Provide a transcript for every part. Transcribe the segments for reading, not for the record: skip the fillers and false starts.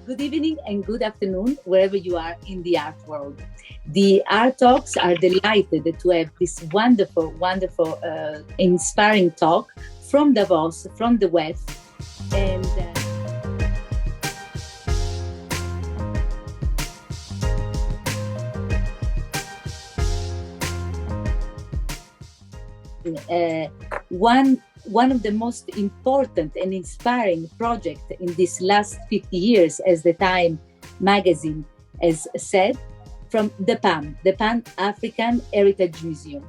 Good evening and good afternoon, wherever you are in the art world. The Art Talks are delighted to have this wonderful, inspiring talk from Davos, from the West. And one of the most important and inspiring projects in these last 50 years, as the Time magazine has said, from the PAM, the Pan-African Heritage Museum.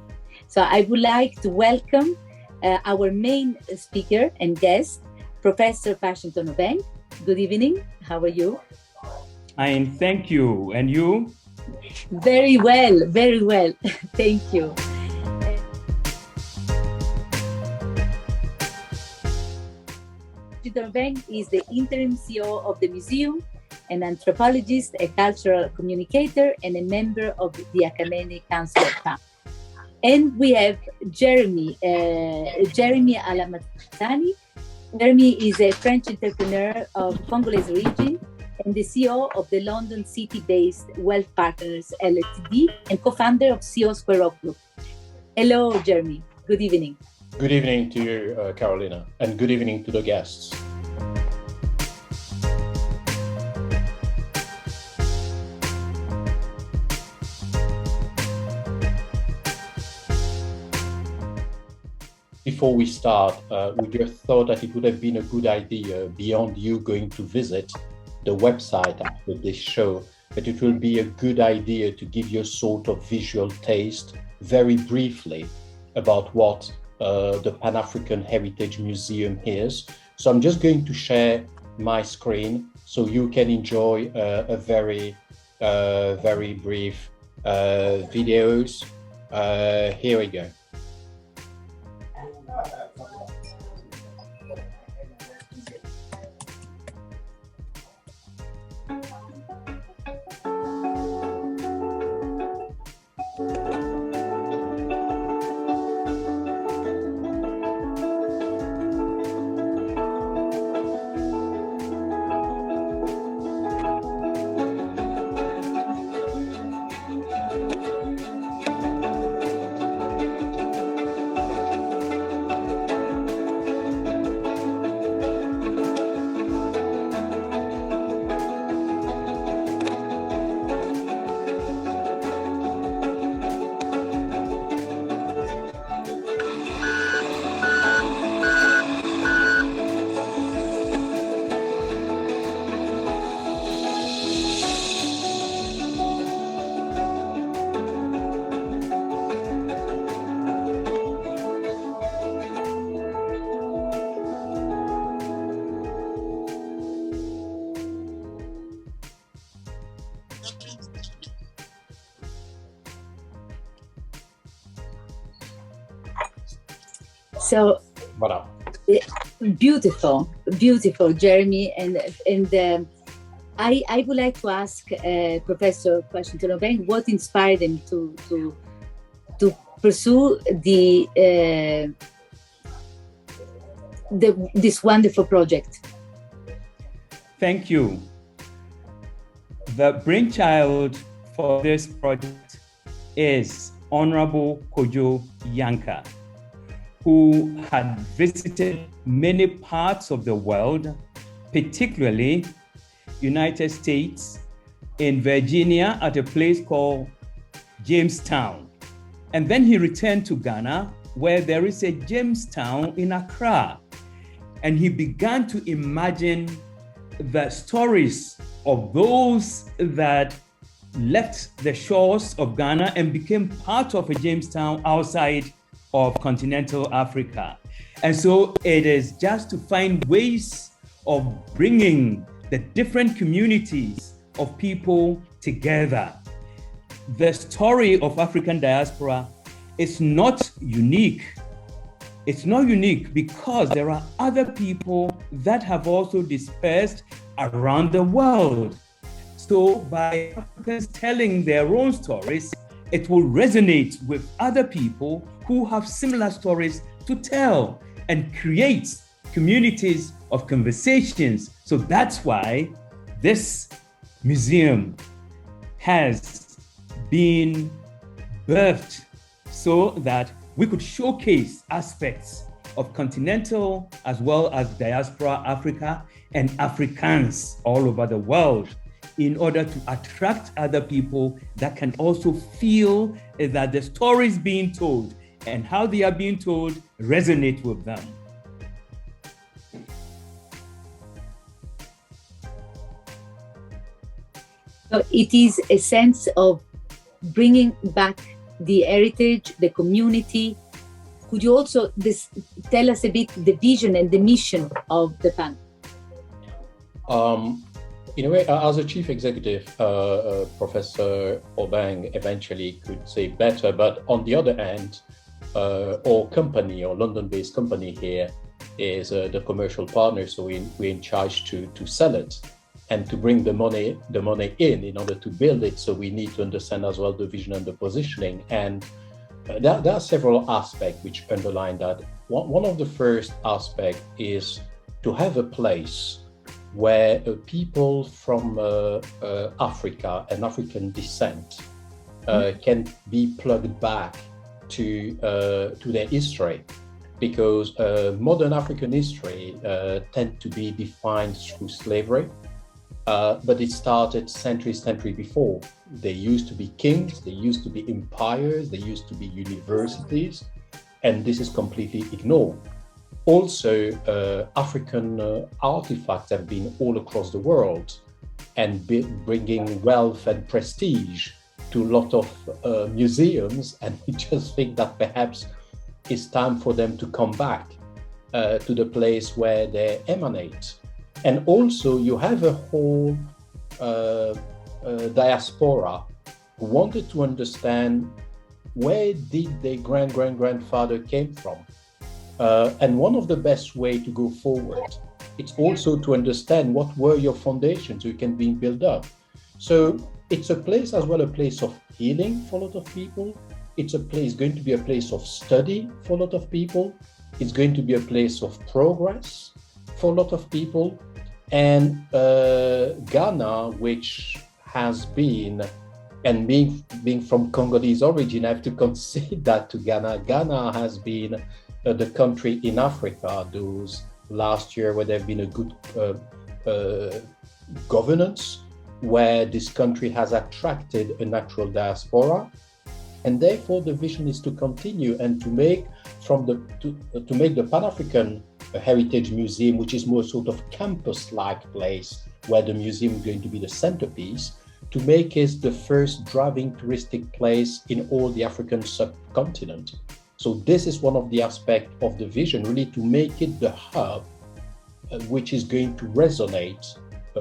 So I would like to welcome our main speaker and guest, Professor Washington Obeng. Good evening, how are you? Thank you, and you? Very well, thank you. Washington Obeng is the interim CEO of the museum, an anthropologist, a cultural communicator, and a member of the Academic Council of PAM. And we have Jeremy Alamazani. Jeremy is a French entrepreneur of Congolese origin and the CEO of the London City-based Wealth Partners LTD and co-founder of CEO Square Up Group. Hello, Jeremy. Good evening. Good evening to you, Carolina, and good evening to the guests. Before we start, we just thought that it would have been a good idea, beyond you going to visit the website after this show, that it will be a good idea to give you a sort of visual taste, very briefly, about what the Pan-African Heritage Museum is. So I'm just going to share my screen so you can enjoy a very brief videos. Here we go. So beautiful, Jeremy, and I would like to ask Professor Washington Obeng what inspired him to pursue this wonderful project. Thank you. The brainchild for this project is Honorable Kojo Yanka, who had visited many parts of the world, particularly United States, in Virginia at a place called Jamestown. And then he returned to Ghana, where there is a Jamestown in Accra. And he began to imagine the stories of those that left the shores of Ghana and became part of a Jamestown outside of continental Africa. And so it is just to find ways of bringing the different communities of people together. The story of African diaspora is not unique. It's not unique because there are other people that have also dispersed around the world. So by Africans telling their own stories, it will resonate with other people who have similar stories to tell and create communities of conversations. So that's why this museum has been birthed so that we could showcase aspects of continental as well as diaspora Africa and Africans all over the world, in order to attract other people that can also feel that the stories being told and how they are being told resonate with them. So it is a sense of bringing back the heritage, the community. Could you also tell us a bit the vision and the mission of the PAN? In a way, as a chief executive, Professor Obang eventually could say better, but on the other hand, our company, our London-based company here, is the commercial partner, so we're in charge to sell it and to bring the money in order to build it. So we need to understand as well the vision and the positioning. And there are several aspects which underline that. One of the first aspects is to have a place where people from Africa and African descent can be plugged back to their history, because modern African history tend to be defined through slavery. But it started century before. There used to be kings, there used to be empires, there used to be universities, and this is completely ignored. Also, African artifacts have been all across the world and bringing wealth and prestige to a lot of museums, and we just think that perhaps it's time for them to come back to the place where they emanate. And also, you have a whole diaspora who wanted to understand where did their grandfather came from. And one of the best way to go forward, it's also to understand what were your foundations so you can be built up. So it's a place as well, a place of healing for a lot of people. It's going to be a place of study for a lot of people. It's going to be a place of progress for a lot of people. And Ghana, which has been, and being from Congolese origin, I have to concede that to Ghana. Ghana has been the country in Africa those last year where there have been a good governance, where this country has attracted a natural diaspora. And therefore the vision is to continue and to make to make the Pan-African Heritage Museum, which is more sort of campus-like place where the museum is going to be the centerpiece, to make it the first driving touristic place in all the African subcontinent. So this is one of the aspects of the vision, really to make it the hub which is going to resonate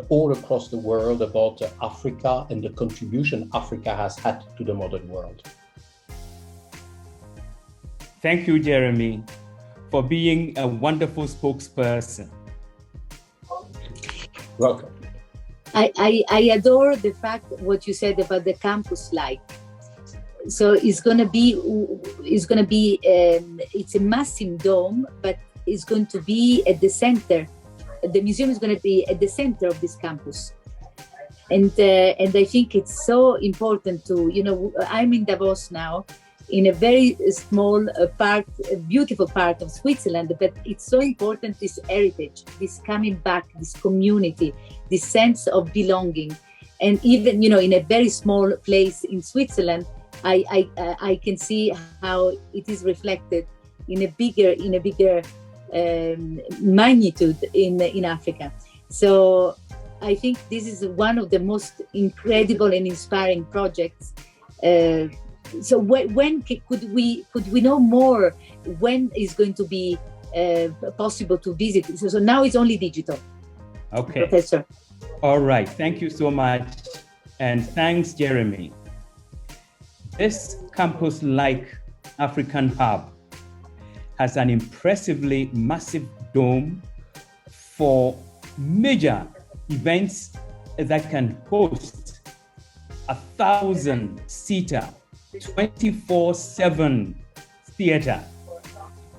all across the world about Africa and the contribution Africa has had to the modern world. Thank you, Jeremy, for being a wonderful spokesperson. Welcome. I adore the fact what you said about the campus life. So it's a massive dome, but it's going to be at the center. The museum is going to be at the center of this campus. And I think it's so important to, I'm in Davos now, in a very small part, a beautiful part of Switzerland, but it's so important, this heritage, this coming back, this community, this sense of belonging. And even, in a very small place in Switzerland, I can see how it is reflected in a bigger magnitude in Africa. So I think this is one of the most incredible and inspiring projects. So when could we know more? When is going to be possible to visit? So now it's only digital. Okay, Professor. All right. Thank you so much, and thanks, Jeremy. This campus-like African hub has an impressively massive dome for major events that can host 1,000-seater, 24/7 theater.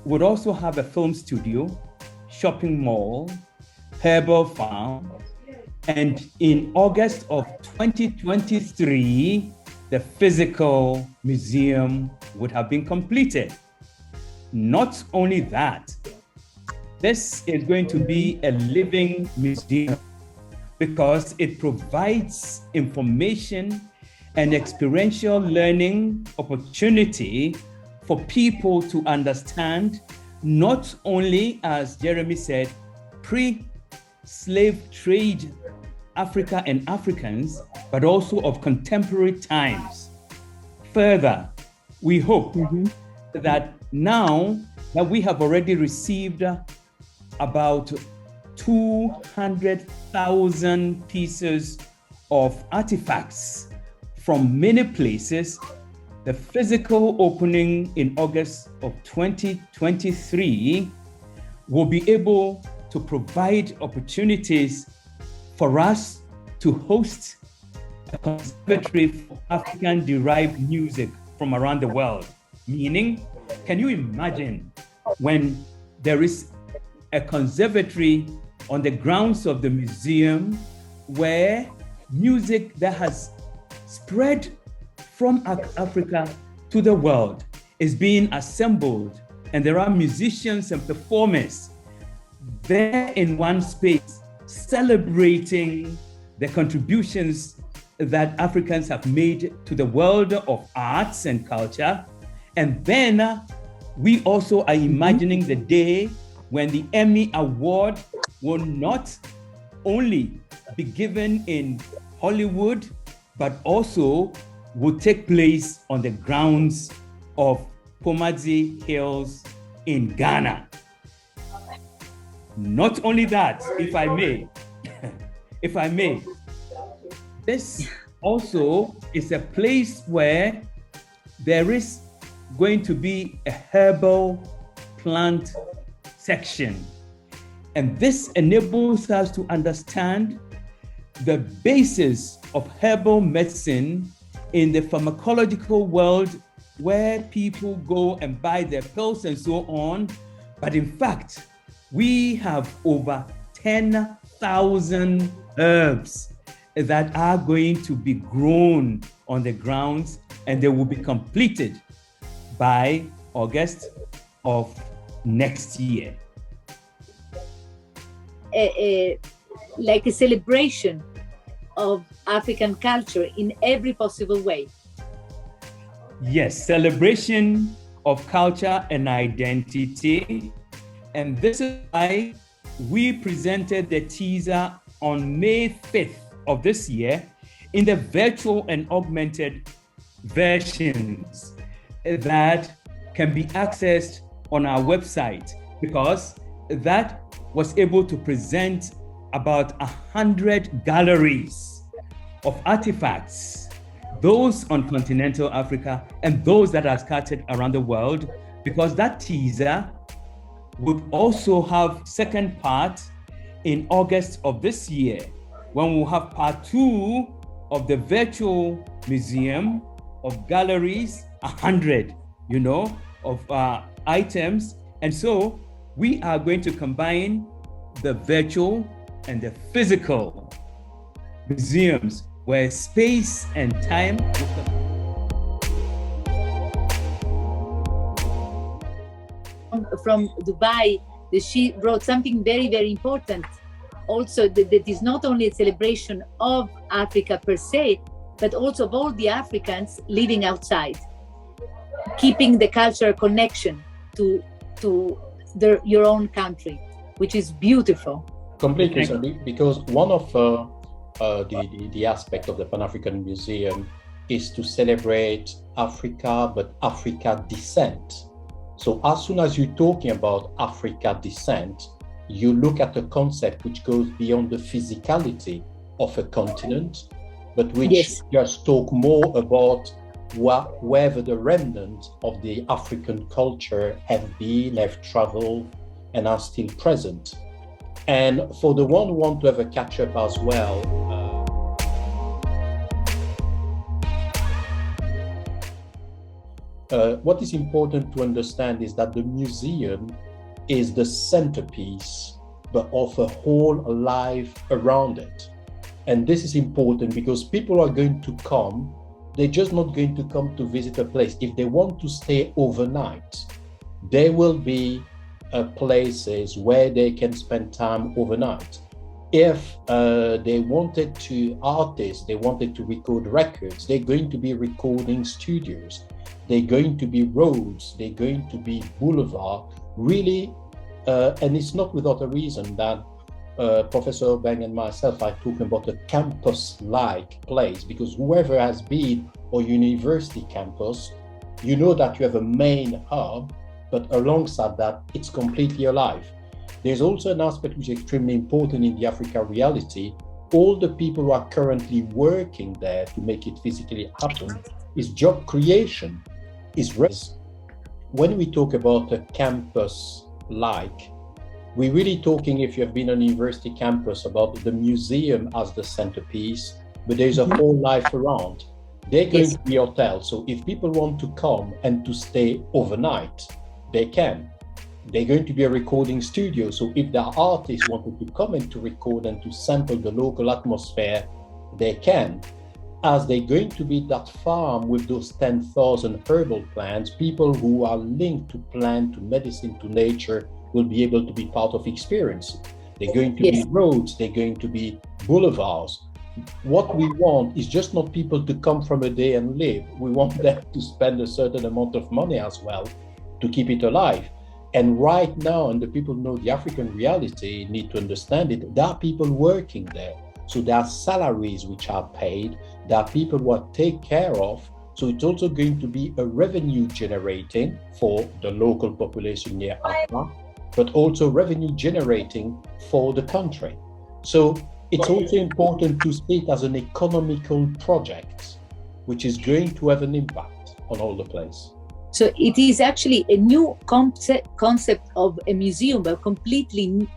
Would also have a film studio, shopping mall, herbal farm, And in August of 2023, the physical museum would have been completed. Not only that, this is going to be a living museum because it provides information and experiential learning opportunity for people to understand not only, as Jeremy said, pre-slave trade Africa and Africans, but also of contemporary times. Further, we hope that now that we have already received about 200,000 pieces of artifacts from many places, the physical opening in August of 2023 will be able to provide opportunities for us to host a conservatory for African-derived music from around the world. Meaning, can you imagine when there is a conservatory on the grounds of the museum where music that has spread from Africa to the world is being assembled, and there are musicians and performers there in one space celebrating the contributions that Africans have made to the world of arts and culture. And then we also are imagining the day when the Emmy Award will not only be given in Hollywood, but also will take place on the grounds of Pomadzi Hills in Ghana. Not only that, if I may, this also is a place where there is going to be a herbal plant section. And this enables us to understand the basis of herbal medicine in the pharmacological world, where people go and buy their pills and so on. But in fact, we have over 10,000 herbs that are going to be grown on the grounds, and they will be completed by August of next year. Like a celebration of African culture in every possible way. Yes, celebration of culture and identity. And this is why we presented the teaser on May 5th of this year in the virtual and augmented versions that can be accessed on our website, because that was able to present about 100 galleries of artifacts, those on continental Africa and those that are scattered around the world, because that teaser would also have second part in August of this year, when we'll have part 2 of the virtual museum of galleries, 100, of items. And so we are going to combine the virtual and the physical museums, where space and time from Dubai, she brought something very, very important. Also, that is not only a celebration of Africa per se, but also of all the Africans living outside, keeping the cultural connection to your own country, which is beautiful. Completely, because one of the aspect of the Pan-African Museum is to celebrate Africa, but Africa descent. So as soon as you're talking about Africa descent, you look at a concept which goes beyond the physicality of a continent, but which just talk more about wherever the remnants of the African culture have been, have traveled, and are still present. And for the one who want to have a catch up as well, what is important to understand is that the museum is the centerpiece, but of a whole life around it. And this is important because people are going to come. They're just not going to come to visit a place. If they want to stay overnight, there will be places where they can spend time overnight. If they wanted to record records, they're going to be recording studios. They're going to be roads. They're going to be boulevard. Really, and it's not without a reason that Professor Bang and myself are talking about a campus-like place, because whoever has been a university campus, you know that you have a main hub, but alongside that, it's completely alive. There's also an aspect which is extremely important in the Africa reality. All the people who are currently working there to make it physically happen is job creation, is res. When we talk about a campus-like, we're really talking, if you have been on a university campus, about the museum as the centerpiece, but there's a whole life around. They're going to be hotels. So if people want to come and to stay overnight, they can. They're going to be a recording studio. So if the artists wanted to come and to record and to sample the local atmosphere, they can. As they're going to be that farm with those 10,000 herbal plants, people who are linked to plant, to medicine, to nature, will be able to be part of experience. They're going to be roads, they're going to be boulevards. What we want is just not people to come from a day and live. We want them to spend a certain amount of money as well to keep it alive. And right now, and the people who know the African reality need to understand it, there are people working there. So there are salaries which are paid, there are people who are taken care of. So it's also going to be a revenue generating for the local population near Accra, but also revenue generating for the country. So it's also important to see it as an economical project, which is going to have an impact on all the place. So it is actually a new concept of a museum, but completely,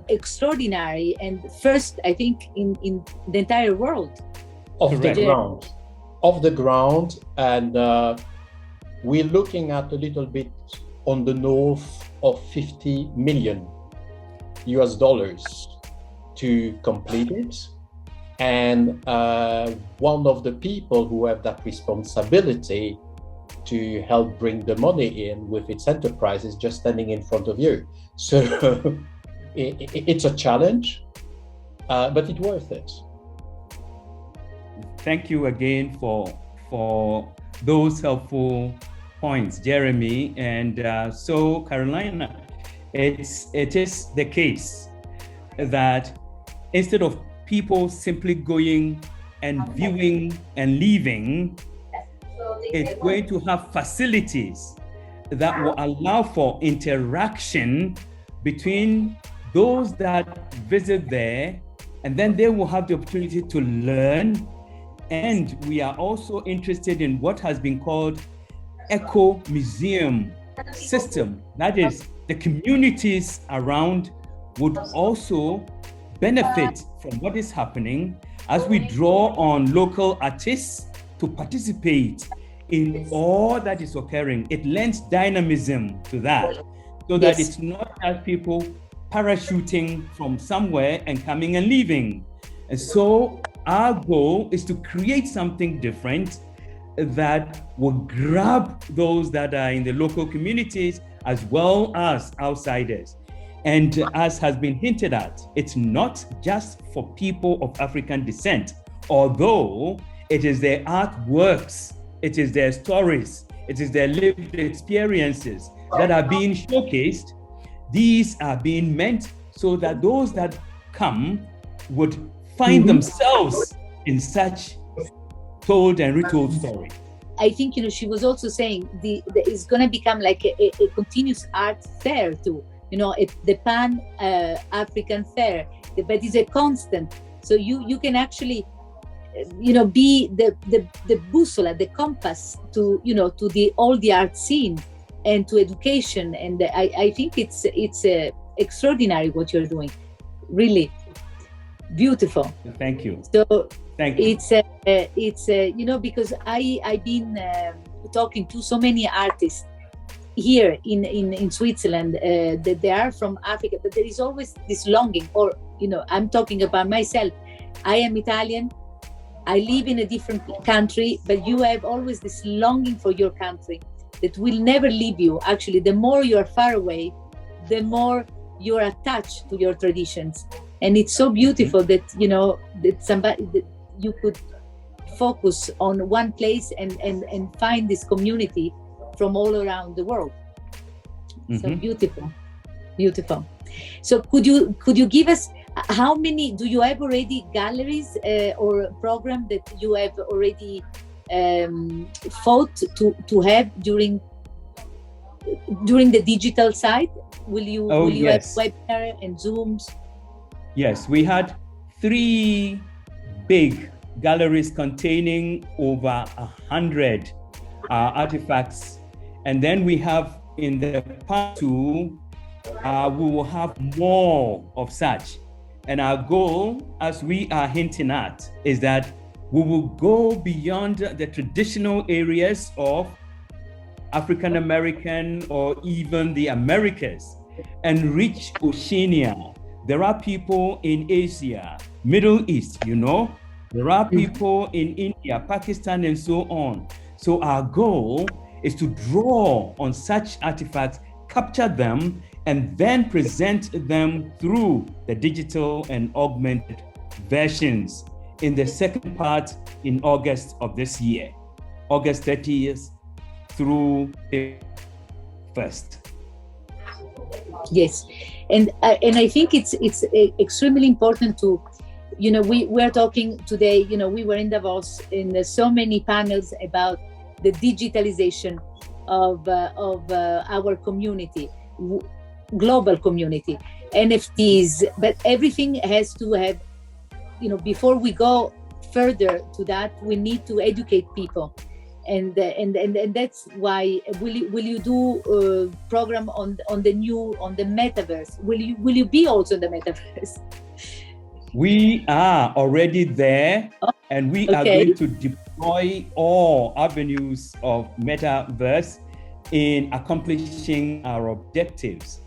extraordinary, and first, I think, in the entire world. Off the ground, and we're looking at a little bit on the north of $50 million to complete it. And one of the people who have that responsibility to help bring the money in with its enterprise is just standing in front of you. So it's a challenge, but it's worth it. Thank you again for those helpful points, Jeremy. And so, Carolina, it is the case that instead of people simply going and viewing and leaving, it's going to have facilities that will allow for interaction between those that visit there, and then they will have the opportunity to learn. And we are also interested in what has been called eco-museum system. That is, the communities around would also benefit from what is happening as we draw on local artists to participate in all that is occurring. It lends dynamism to that, so that it's not just people parachuting from somewhere and coming and leaving. And so our goal is to create something different that will grab those that are in the local communities as well as outsiders. And as has been hinted at, it's not just for people of African descent, although it is their artworks, it is their stories, it is their lived experiences that are being showcased. These are being meant so that those that come would find themselves in such told and retold story. I think, she was also saying it's going to become like a continuous art fair too. The Pan-African fair, but it's a constant. So you can actually, be the boussole, the compass to, to all the art scene and to education. And I think it's extraordinary what you're doing. Really beautiful. Thank you. So thank you. It's because I've been talking to so many artists, here in Switzerland, that they are from Africa, but there is always this longing, or, I'm talking about myself. I am Italian. I live in a different country, but you have always this longing for your country that will never leave you. Actually, the more you are far away, the more you are attached to your traditions. And it's so beautiful that, that you could focus on one place and find this community from all around the world. So beautiful. So could you give us, how many do you have already, galleries or program that you have already fought to have during the digital side? Will you have webinar and Zooms? Yes, we had 3 big galleries containing over 100 artifacts, and then we have in the part 2, we will have more of such. And our goal, as we are hinting at, is that we will go beyond the traditional areas of African American or even the Americas and reach Oceania. There are people in Asia, Middle East, there are people in India, Pakistan, and so on. So our goal is to draw on such artifacts, capture them, and then present them through the digital and augmented versions in the second part in August of this year, August 30th through the 1st. Yes, and I think it's extremely important to, we're talking today, we were in Davos in so many panels about the digitalization of our community, global community, NFTs, but everything has to have, before we go further to that, we need to educate people. And that's why will you do a program on the metaverse? Will you be also in the metaverse? We are already there, and we are going to deploy all avenues of metaverse in accomplishing our objectives,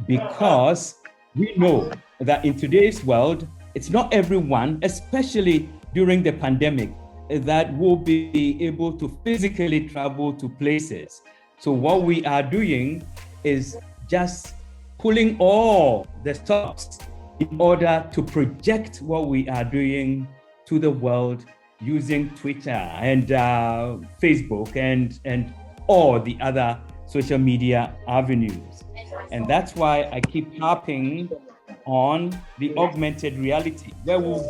because we know that in today's world, it's not everyone, especially during the pandemic, that will be able to physically travel to places. So what we are doing is just pulling all the stops in order to project what we are doing to the world using Twitter and Facebook and all the other social media avenues. And that's why I keep harping on the augmented reality, where we'll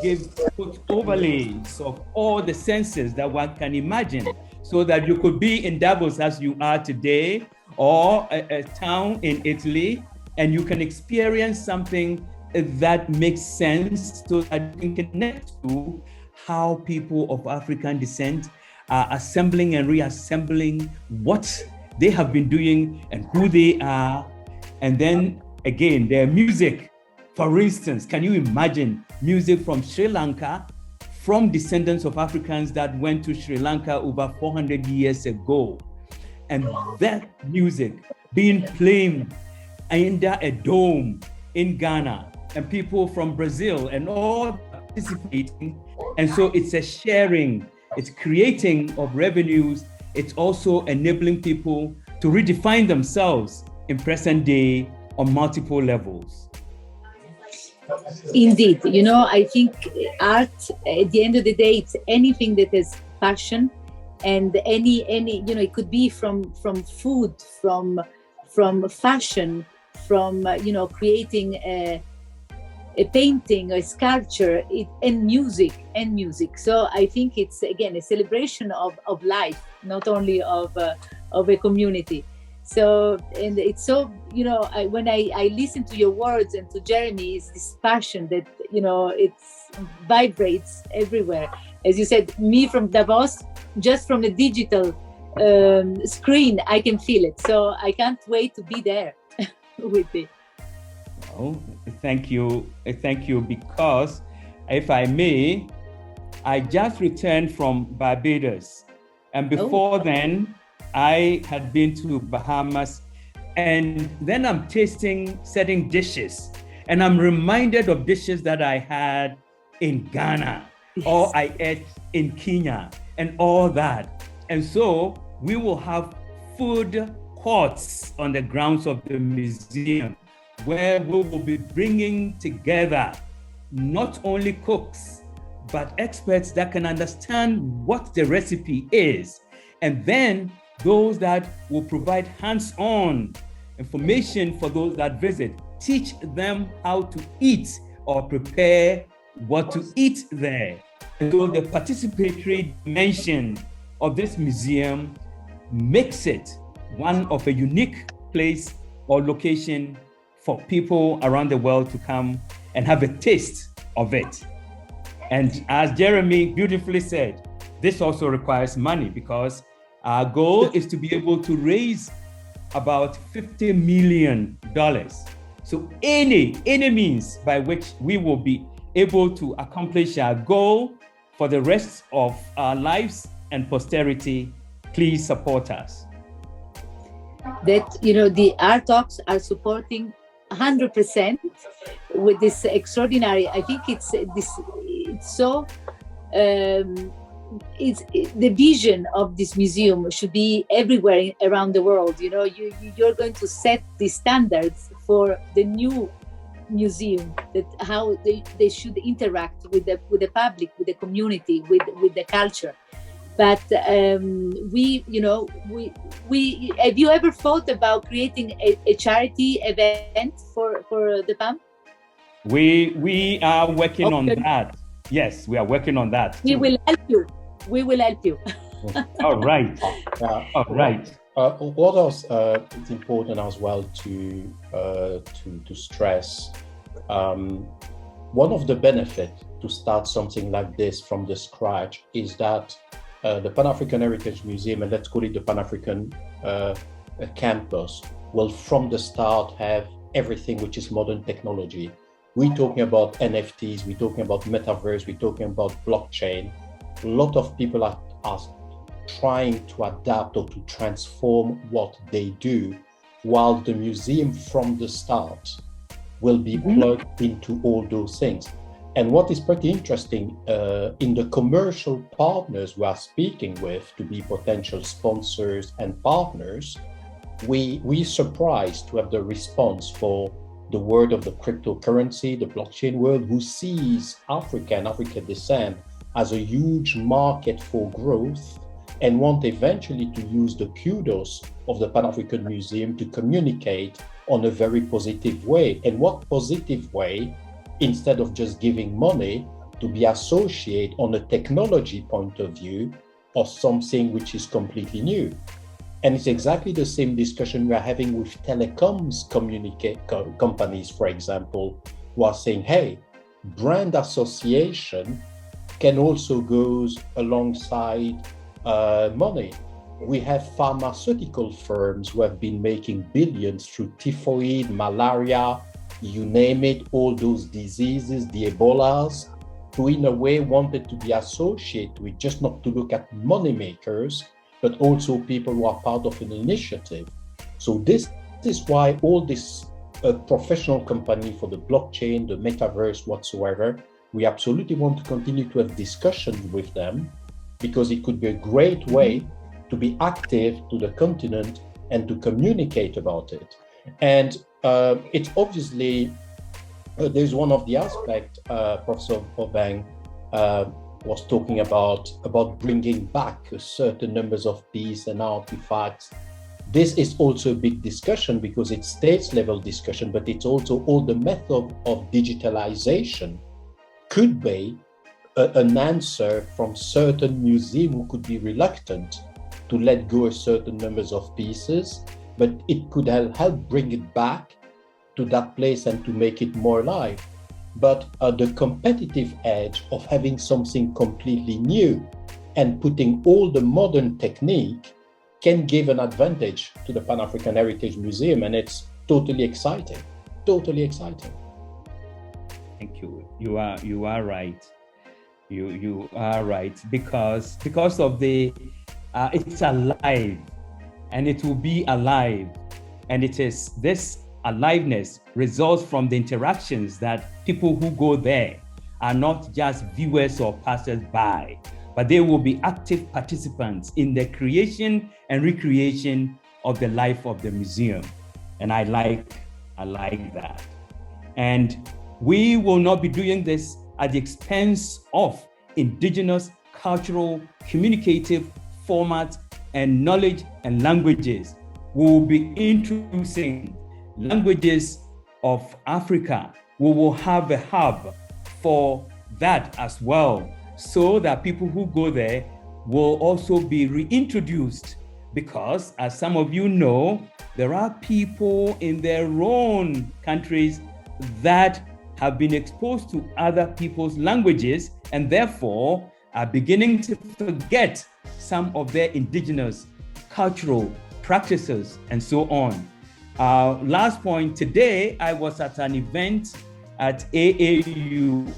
put overlays of all the senses that one can imagine, so that you could be in Davos as you are today, or a town in Italy, and you can experience something that makes sense, so that you can connect to how people of African descent are assembling and reassembling what they have been doing and who they are. And then again, their music. For instance, can you imagine music from Sri Lanka, from descendants of Africans that went to Sri Lanka over 400 years ago? And that music being played under a dome in Ghana, and people from Brazil and all participating. And so it's a sharing, it's creating of revenues. It's also enabling people to redefine themselves in present day on multiple levels. Indeed, I think art, at the end of the day, it's anything that has passion, and any it could be from food, from fashion, from creating a painting, a sculpture, and music. So I think it's again a celebration of life, not only of a community. So, and it's so, when I listen to your words and to Jeremy, it's this passion that, it vibrates everywhere. As you said, me from Davos, just from the digital screen, I can feel it. So I can't wait to be there with it. Oh, thank you. Thank you. Because if I may, I just returned from Barbados. And before then, I had been to Bahamas, and then I'm tasting certain dishes, and I'm reminded of dishes that I had in Ghana, or I ate in Kenya, and all that. And so we will have food courts on the grounds of the museum, where we will be bringing together not only cooks, but experts that can understand what the recipe is. And then those that will provide hands-on information for those that visit, teach them how to eat or prepare what to eat there. And so the participatory dimension of this museum makes it one of a unique place or location for people around the world to come and have a taste of it. And as Jeremy beautifully said, this also requires money, because our goal is to be able to raise about $50 million. So any means by which we will be able to accomplish our goal for the rest of our lives and posterity, please support us. That, the art talks are supporting 100% with this extraordinary. I think it's so it's the vision of this museum should be everywhere around the world. You're going to set the standards for the new museum, that how they should interact with the public, with the community, with the culture. But we have you ever thought about creating a charity event for the PAM? We are working on that. Yes, we are working on that. We will help you. All right. All right. What else is important as well to stress? One of the benefits to start something like this from the scratch is that the Pan-African Heritage Museum, and let's call it the Pan-African campus, will from the start have everything which is modern technology. We're talking about NFTs, we're talking about metaverse, we're talking about blockchain. A lot of people are trying to adapt or to transform what they do, while the museum from the start will be plugged into all those things. And what is pretty interesting, in the commercial partners we are speaking with to be potential sponsors and partners, we're surprised to have the response for the world of the cryptocurrency, the blockchain world, who sees Africa and African descent as a huge market for growth and want eventually to use the kudos of the Pan-African Museum to communicate on a very positive way. And what positive way? Instead of just giving money, to be associated on a technology point of view of something which is completely new. And it's exactly the same discussion we're having with telecoms companies, for example, who are saying, hey, brand association can also go alongside money. We have pharmaceutical firms who have been making billions through typhoid, malaria, you name it, all those diseases, the Ebolas, who in a way wanted to be associated with just not to look at money makers, but also people who are part of an initiative. So this is why all this professional company for the blockchain, the metaverse, whatsoever, we absolutely want to continue to have discussions with them, because it could be a great way to be active to the continent and to communicate about it. And it's obviously, there's one of the aspects Professor Obeng was talking about bringing back certain numbers of pieces and artifacts. This is also a big discussion because it's states level discussion, but it's also all the method of digitalization could be an answer from certain museums who could be reluctant to let go of certain numbers of pieces, but it could help bring it back to that place and to make it more alive. But the competitive edge of having something completely new and putting all the modern technique can give an advantage to the Pan-African Heritage Museum, and it's totally exciting, totally exciting. Thank you. You are right. You are right, because of the it's alive. and it will be alive. And it is this aliveness results from the interactions that people who go there are not just viewers or passers-by, but they will be active participants in the creation and recreation of the life of the museum. And I like that. And we will not be doing this at the expense of indigenous, cultural, communicative formats and knowledge and languages. We will be introducing languages of Africa. We will have a hub for that as well, so that people who go there will also be reintroduced, because as some of you know, there are people in their own countries that have been exposed to other people's languages and therefore are beginning to forget some of their indigenous cultural practices and so on. Last point, today I was at an event at AAU,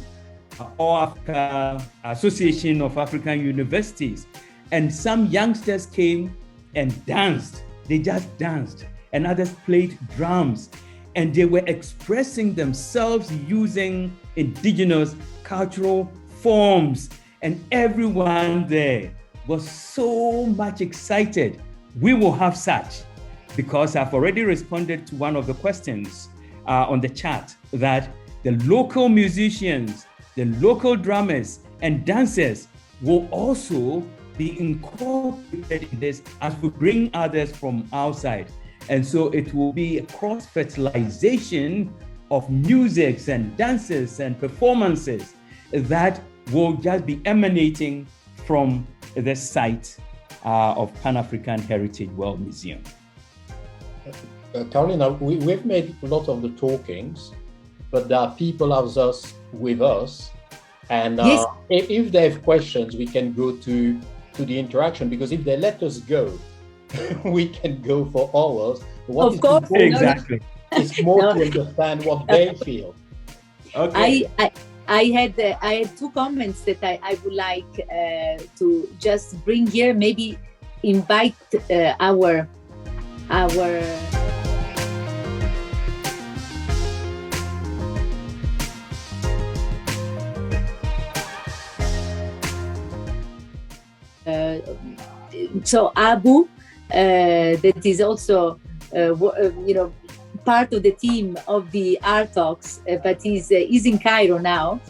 All Africa Association of African Universities, and some youngsters came and danced. They just danced, and others played drums, and they were expressing themselves using indigenous cultural forms, and everyone there was so much excited. We will have such, because I've already responded to one of the questions on the chat, that the local musicians, the local drummers and dancers will also be incorporated in this as we bring others from outside. And so it will be a cross-fertilization of musics and dances and performances that will just be emanating from the site of Pan-African Heritage World Museum. Carolina, we've made a lot of the talkings, but there are people with us, and yes. if they have questions, we can go to the interaction, because if they let us go, we can go for hours. What of course, exactly. It's more to understand what they feel. Okay. I had two comments that I would like to just bring here. Maybe invite our so Abu, that is also part of the team of the Art Talks, but he's in Cairo now.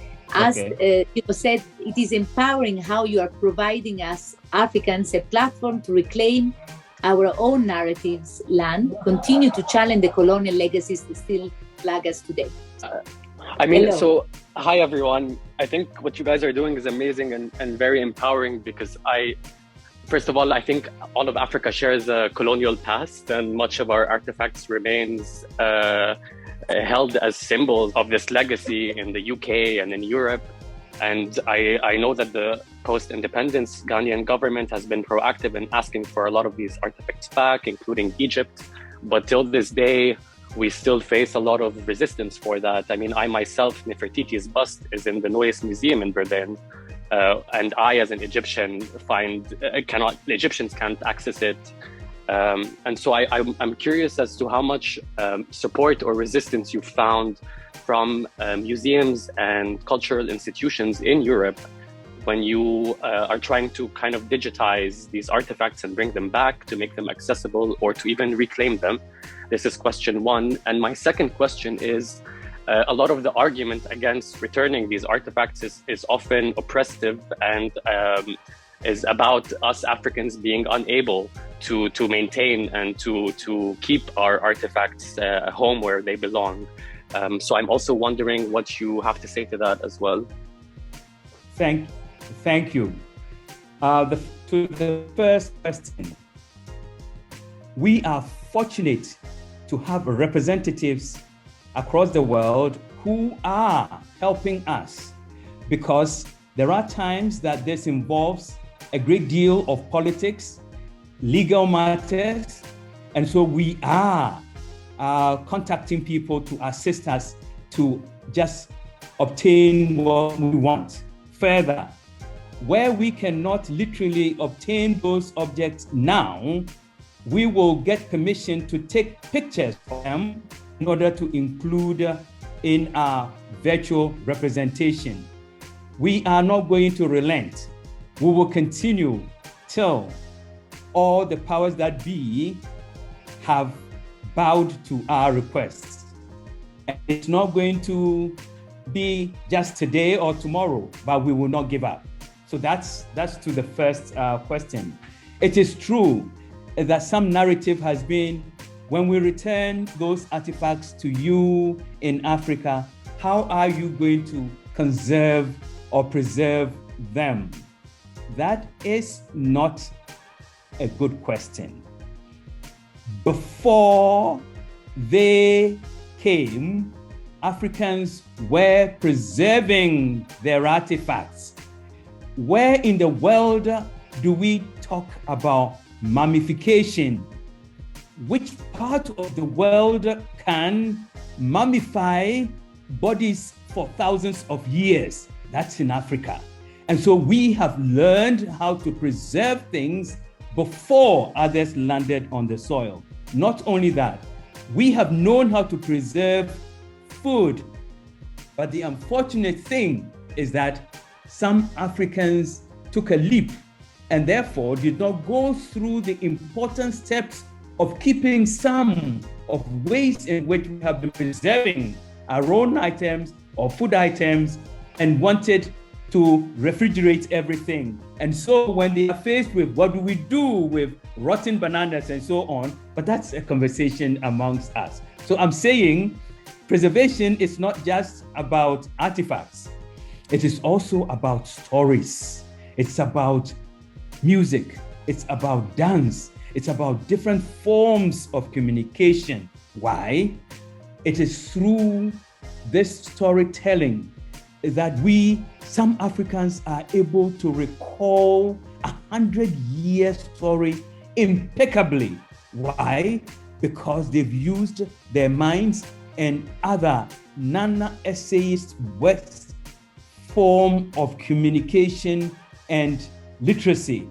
Said it is empowering how you are providing us Africans a platform to reclaim our own narratives, land, continue to challenge the colonial legacies that still flag us today. Hi everyone. I think what you guys are doing is amazing and very empowering, because first of all, I think all of Africa shares a colonial past, and much of our artifacts remains held as symbols of this legacy in the UK and in Europe. And I know that the post-independence Ghanaian government has been proactive in asking for a lot of these artifacts back, including Egypt. But till this day, we still face a lot of resistance for that. I mean, I myself, Nefertiti's bust is in the Neues Museum in Berlin. And I, as an Egyptian, Egyptians can't access it. And so I'm curious as to how much support or resistance you found from museums and cultural institutions in Europe when you are trying to kind of digitize these artifacts and bring them back to make them accessible or to even reclaim them. This is question one. And my second question is, a lot of the argument against returning these artifacts is often oppressive and is about us Africans being unable to maintain and to keep our artifacts home where they belong. So I'm also wondering what you have to say to that as well. Thank you. To the first question, we are fortunate to have representatives across the world who are helping us, because there are times that this involves a great deal of politics, legal matters, and so we are contacting people to assist us to just obtain what we want. Further, where we cannot literally obtain those objects now, we will get permission to take pictures of them in order to include in our virtual representation. We are not going to relent. We will continue till all the powers that be have bowed to our requests. And it's not going to be just today or tomorrow, but we will not give up. So that's to the first question. It is true that some narrative has been, when we return those artifacts to you in Africa, how are you going to conserve or preserve them? That is not a good question. Before they came, Africans were preserving their artifacts. Where in the world do we talk about mummification? Which part of the world can mummify bodies for thousands of years? That's in Africa. And so we have learned how to preserve things before others landed on the soil. Not only that, we have known how to preserve food. But the unfortunate thing is that some Africans took a leap and therefore did not go through the important steps of keeping some of ways in which we have been preserving our own items or food items and wanted to refrigerate everything. And so when they are faced with what do we do with rotten bananas and so on, but that's a conversation amongst us. So I'm saying preservation is not just about artifacts. It is also about stories. It's about music. It's about dance. It's about different forms of communication. Why? It is through this storytelling that some Africans are able to recall 100-year story impeccably. Why? Because they've used their minds and other non-essayist West form of communication and literacy.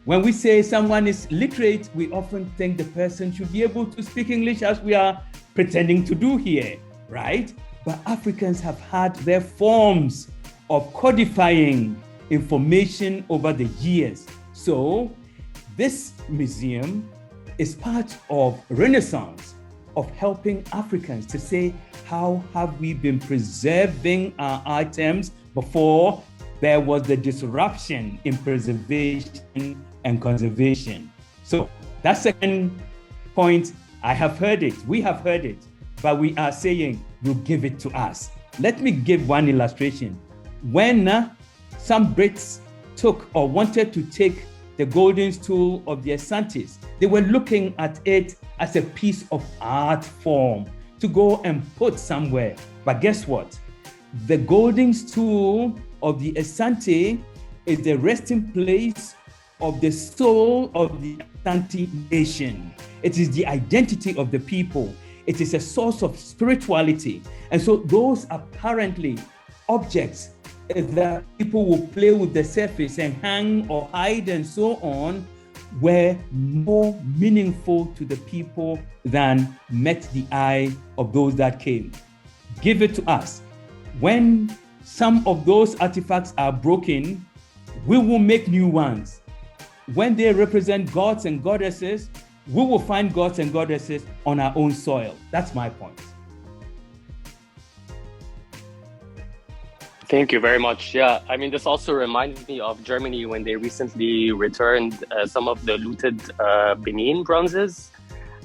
When we say someone is literate, we often think the person should be able to speak English as we are pretending to do here, right? But Africans have had their forms of codifying information over the years. So this museum is part of Renaissance of helping Africans to say, how have we been preserving our items before there was the disruption in preservation and conservation? So that second point, I have heard it, we have heard it, but we are saying, you give it to us. Let me give one illustration. When some Brits took or wanted to take the golden stool of the Asantes, they were looking at it as a piece of art form to go and put somewhere. But guess what? The golden stool of the Asante is the resting place of the soul of the Asante nation. It is the identity of the people. It is a source of spirituality. And so those apparently objects that people will play with the surface and hang or hide and so on were more meaningful to the people than met the eye of those that came. Give it to us. When some of those artifacts are broken, we will make new ones. When they represent gods and goddesses, we will find gods and goddesses on our own soil. That's my point. Thank you very much. Yeah, I mean, this also reminds me of Germany when they recently returned some of the looted Benin bronzes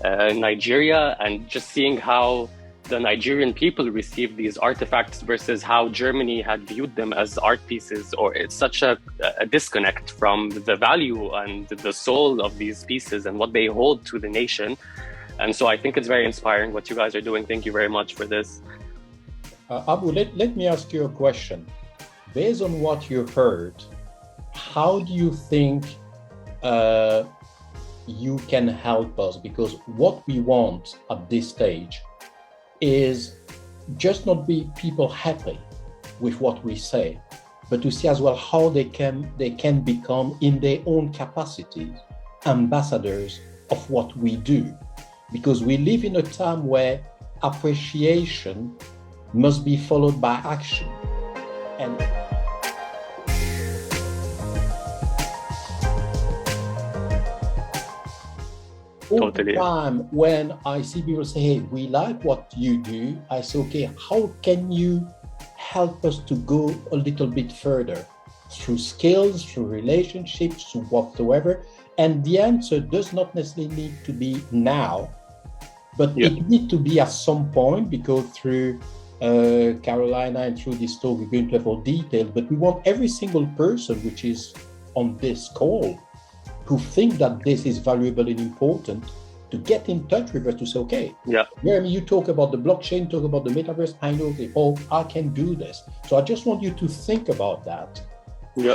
in Nigeria, and just seeing how the Nigerian people received these artifacts versus how Germany had viewed them as art pieces. Or it's such a disconnect from the value and the soul of these pieces and what they hold to the nation. And so I think it's very inspiring what you guys are doing. Thank you very much for this. Abu, let me ask you a question. Based on what you heard, how do you think you can help us? Because what we want at this stage is just not be people happy with what we say, but to see as well how they can become in their own capacities ambassadors of what we do, because we live in a time where appreciation must be followed by action. And all the time when I see people say, hey, we like what you do, I say, okay, how can you help us to go a little bit further? Through skills, through relationships, through whatsoever. And the answer does not necessarily need to be now, but it needs to be at some point, because through Carolina and through this talk, we're going to have all details, but we want every single person which is on this call who think that this is valuable and important to get in touch with us to say, okay, Jeremy, you talk about the blockchain, talk about the metaverse, I know, I can do this. So I just want you to think about that.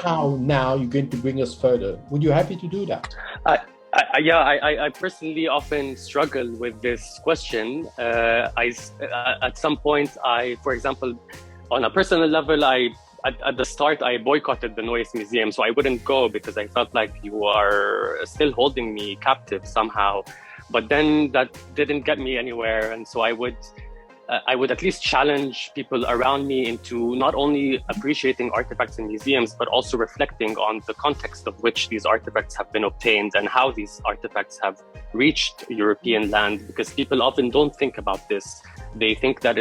How now you're going to bring us further. Would you happy to do that? I personally often struggle with this question. At some point, for example, on a personal level, at the start, I boycotted the Noise Museum, so I wouldn't go because I felt like you are still holding me captive somehow. But then that didn't get me anywhere, and so I would at least challenge people around me into not only appreciating artifacts in museums, but also reflecting on the context of which these artifacts have been obtained and how these artifacts have reached European land, because people often don't think about this. They think that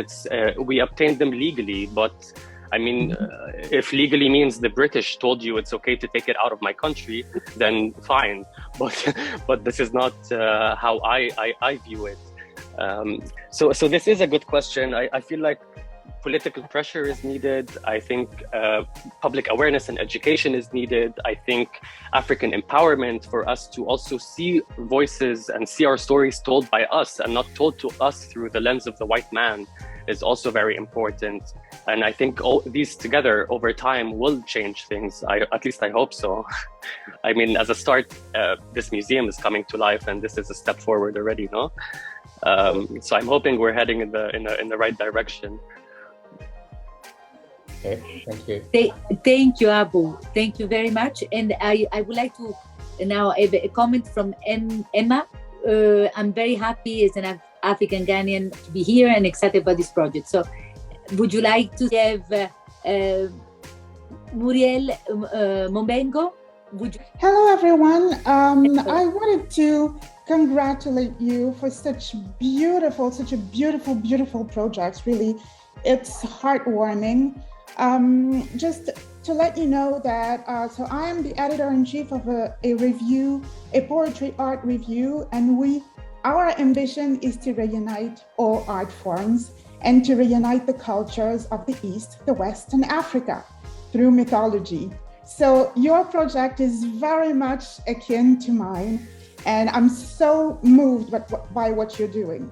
we obtained them legally, but I mean, if legally means the British told you it's okay to take it out of my country, then fine. But this is not how I view it. So this is a good question. I feel like political pressure is needed. I think public awareness and education is needed. I think African empowerment for us to also see voices and see our stories told by us and not told to us through the lens of the white man is also very important. And I think all these together over time will change things. At least I hope so. I mean, as a start, this museum is coming to life, and this is a step forward already, no? So I'm hoping we're heading in the right direction. Okay, thank you. Thank you, Abu. Thank you very much. And I would like to now have a comment from Emma. I'm very happy as an African Ghanaian to be here and excited about this project. So would you like to have Muriel Mombengo? Hello, everyone. I wanted to congratulate you for such a beautiful project. Really, it's heartwarming. Just to let you know that, so I am the editor-in-chief of a poetry art review, and our ambition is to reunite all art forms and to reunite the cultures of the East, the West, and Africa through mythology. So your project is very much akin to mine, and I'm so moved by what you're doing.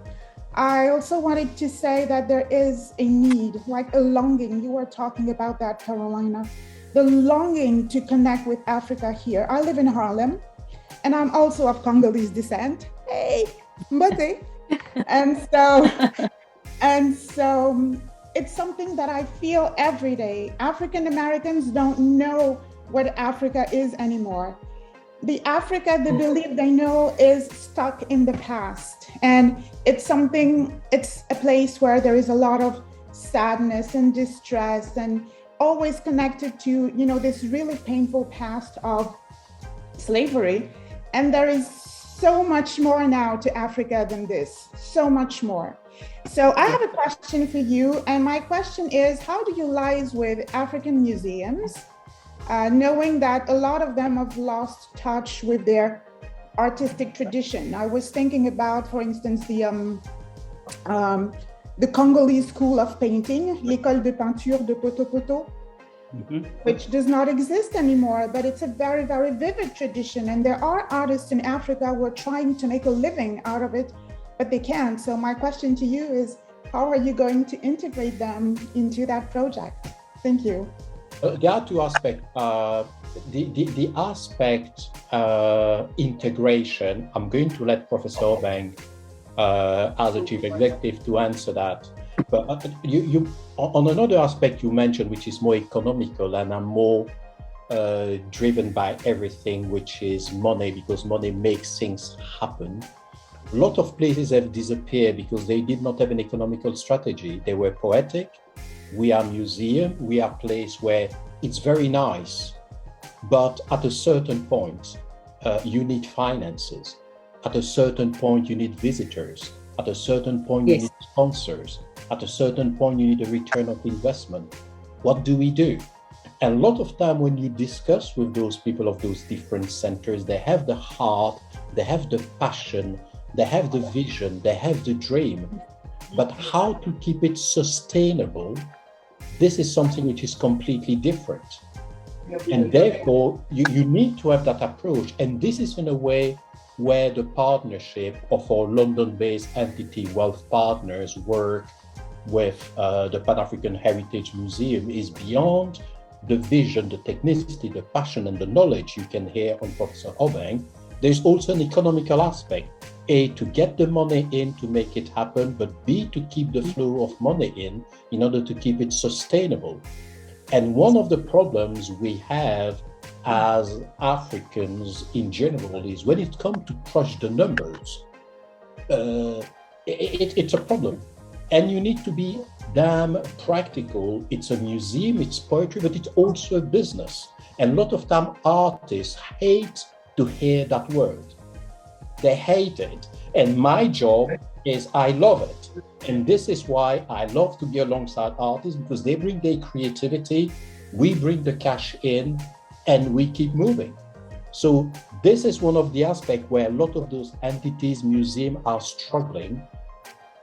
I also wanted to say that there is a need, like a longing. You were talking about that, Carolina, the longing to connect with Africa here. I live in Harlem, and I'm also of Congolese descent. Hey, Mbote. And so it's something that I feel every day. African Americans don't know what Africa is anymore. The Africa they believe they know is stuck in the past. And it's a place where there is a lot of sadness and distress and always connected to, this really painful past of slavery. And there is so much more now to Africa than this, so much more. So I have a question for you. And my question is, how do you liaise with African museums, knowing that a lot of them have lost touch with their artistic tradition? I was thinking about, for instance, the Congolese School of Painting, L'École de Peinture de Poto, which does not exist anymore, but it's a very, very vivid tradition. And there are artists in Africa who are trying to make a living out of it, but they can't. So my question to you is, how are you going to integrate them into that project? Thank you. There are two aspects. The aspect integration, I'm going to let Professor Bang as a chief executive to answer that. But you on another aspect you mentioned, which is more economical, and I'm more driven by everything, which is money, because money makes things happen. A lot of places have disappeared because they did not have an economical strategy. They were poetic. We are museum. We are place where it's very nice, but at a certain point, you need finances. At a certain point, you need visitors. At a certain point, you need sponsors. At a certain point, you need a return of investment. What do we do? And a lot of time when you discuss with those people of those different centers, they have the heart, they have the passion, they have the vision, they have the dream. But how to keep it sustainable, this is something which is completely different. And therefore, you need to have that approach. And this is in a way where the partnership of our London-based entity Wealth Partners work with the Pan-African Heritage Museum is beyond the vision, the technicity, the passion, and the knowledge you can hear on Professor Hobeng. There's also an economical aspect. A, to get the money in to make it happen, but B, to keep the flow of money in order to keep it sustainable. And one of the problems we have as Africans in general is when it comes to crush the numbers, it's a problem. And you need to be damn practical. It's a museum, it's poetry, but it's also a business. And a lot of time artists hate to hear that word. They hate it. And my job is I love it. And this is why I love to be alongside artists, because they bring their creativity, we bring the cash in, and we keep moving. So this is one of the aspects where a lot of those entities, museums are struggling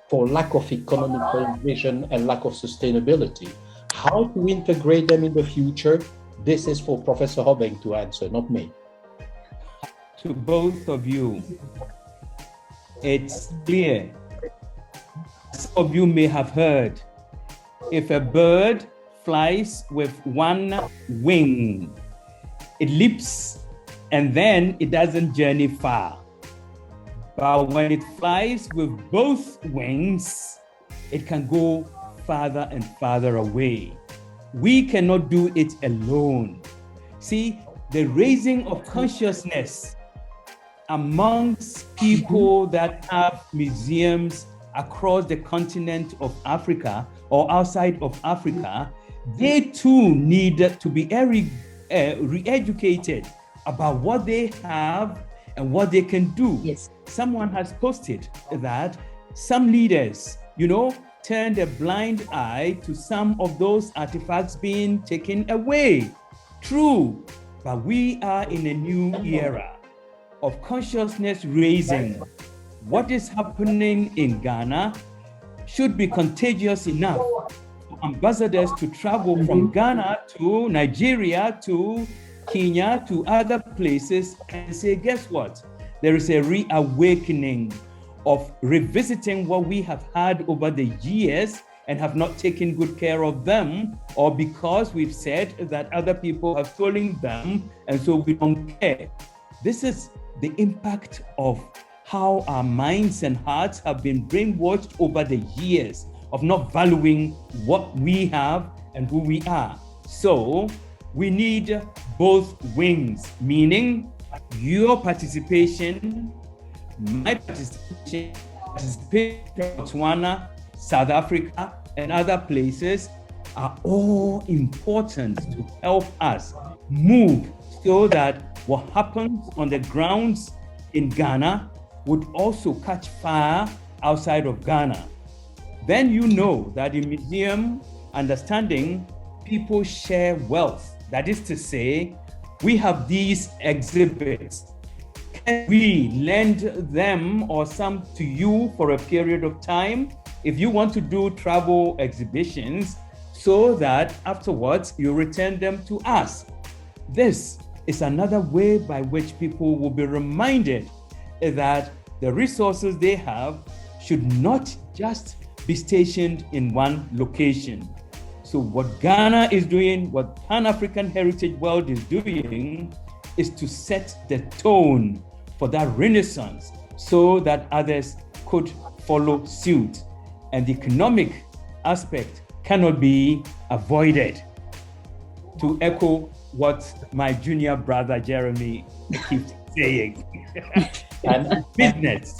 for lack of economical vision and lack of sustainability. How to integrate them in the future? This is for Professor Hobeng to answer, not me. To both of you, it's clear. Some of you may have heard, if a bird flies with one wing, it leaps and then it doesn't journey far. But when it flies with both wings, it can go farther and farther away. We cannot do it alone. See, the raising of consciousness amongst people that have museums across the continent of Africa or outside of Africa, they too need to be re-educated about what they have and what they can do. Yes. Someone has posted that some leaders, turned a blind eye to some of those artifacts being taken away. True, but we are in a new era of consciousness raising. What is happening in Ghana should be contagious enough for ambassadors to travel from Ghana to Nigeria to Kenya to other places and say, guess what? There is a reawakening of revisiting what we have had over the years and have not taken good care of them, or because we've said that other people have stolen them and so we don't care. This is the impact of how our minds and hearts have been brainwashed over the years of not valuing what we have and who we are. So we need both wings, meaning your participation, my participation in Botswana, South Africa, and other places are all important to help us move so that what happens on the grounds in Ghana would also catch fire outside of Ghana. Then you know that in museum understanding, people share wealth. That is to say, we have these exhibits. Can we lend them or some to you for a period of time? If you want to do travel exhibitions, so that afterwards you return them to us. This is another way by which people will be reminded that the resources they have should not just be stationed in one location. So what Ghana is doing, what Pan-African Heritage World is doing, is to set the tone for that renaissance so that others could follow suit. And the economic aspect cannot be avoided. To echo what my junior brother Jeremy keeps saying. And Business.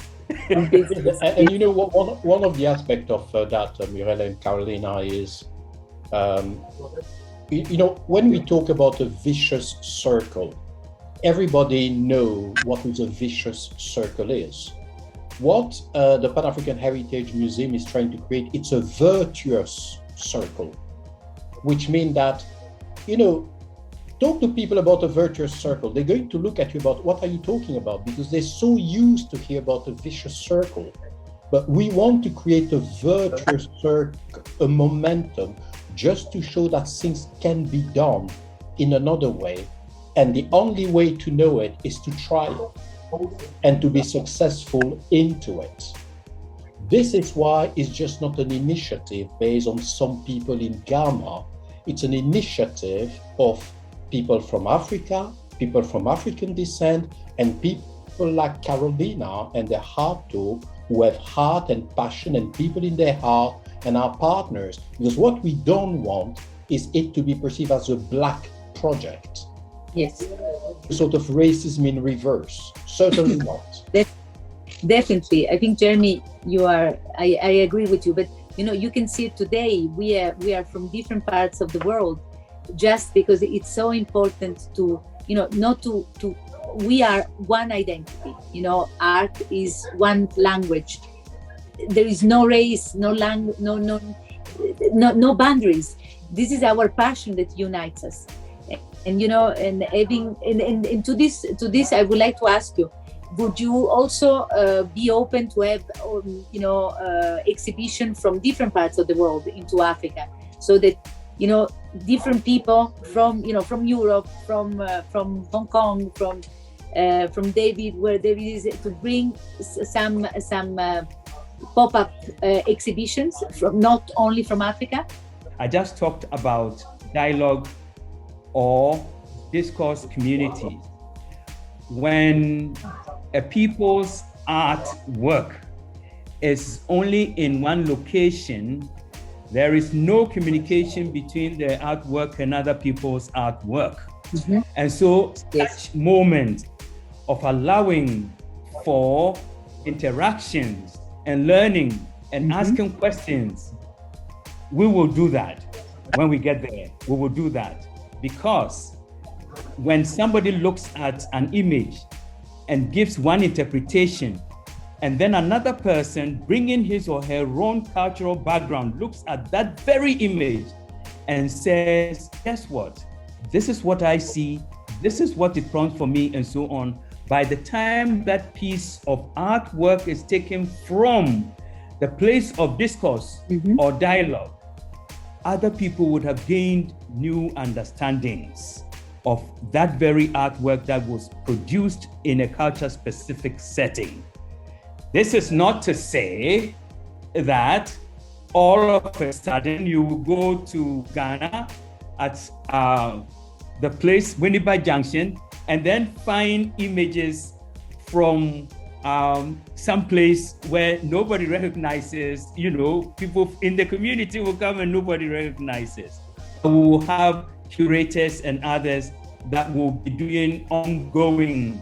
and you know what, one of the aspects of that, Mirella and Carolina, is you know, when we talk about a vicious circle, everybody know what is a vicious circle is. What the Pan-African Heritage Museum is trying to create, it's a virtuous circle, which means that, you know, talk to people about a virtuous circle. They're going to look at you about what are you talking about, because they're so used to hear about a vicious circle. But we want to create a virtuous circle, a momentum, just to show that things can be done in another way. And the only way to know it is to try it and to be successful into it. This is why it's just not an initiative based on some people in Ghana. It's an initiative of people from Africa, people from African descent, and people like Carolina and their heart too, who have heart and passion and people in their heart and are partners. Because what we don't want is it to be perceived as a black project. Yes. Sort of racism in reverse. Certainly not. Definitely. I think, Jeremy, I agree with you, but you know, you can see it today. We are from different parts of the world, just because it's so important to, you know, not to we are one identity. You know, art is one language. There is no race, no language, no boundaries. This is our passion that unites us. And you know, and having and to this, I would like to ask you: would you also be open to have, you know, exhibition from different parts of the world into Africa, so that, you know, different people from, you know, from Europe, from Hong Kong, from David, where David is, to bring some pop-up exhibitions from not only from Africa? I just talked about dialogue or discourse communities. When a people's artwork is only in one location, there is no communication between their artwork and other people's artwork. Mm-hmm. And so such moment of allowing for interactions and learning and asking questions, we will do that. When we get there, we will do that. Because when somebody looks at an image and gives one interpretation, and then another person bringing his or her own cultural background looks at that very image and says, guess what? This is what I see, this is what it prompts for me, and so on. By the time that piece of artwork is taken from the place of discourse or dialogue, other people would have gained new understandings of that very artwork that was produced in a culture-specific setting. This is not to say that all of a sudden you will go to Ghana at the place, Winneba Junction, and then find images from some place where nobody recognizes, you know, people in the community will come and nobody recognizes. We will have curators and others that will be doing ongoing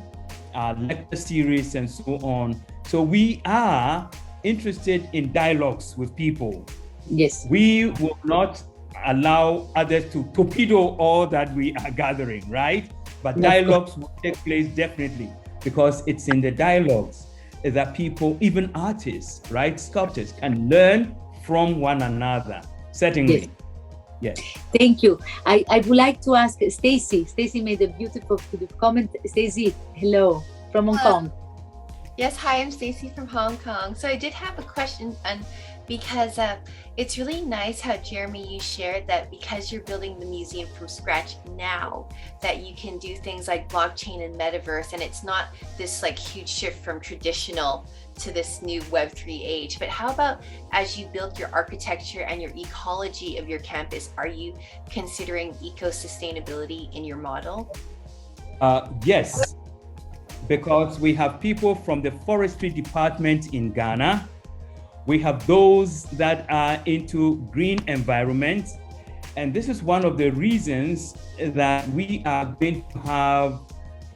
lecture series and so on. So we are interested in dialogues with people. Yes. We will not allow others to torpedo all that we are gathering, right? But dialogues will take place definitely, because it's in the dialogues that people, even artists, right, sculptors, can learn from one another. Certainly. Yes. Thank you. I would like to ask Stacy. Stacy made a beautiful comment. Stacy, hello from Hong Kong. Yes, hi, I'm Stacy from Hong Kong. So I did have a question, and because it's really nice how, Jeremy, you shared that because you're building the museum from scratch now, that you can do things like blockchain and metaverse, and it's not this like huge shift from traditional to this new Web3 age. But how about as you build your architecture and your ecology of your campus, are you considering eco-sustainability in your model? Yes, because we have people from the forestry department in Ghana. We have those that are into green environment, And this is one of the reasons that we are going to have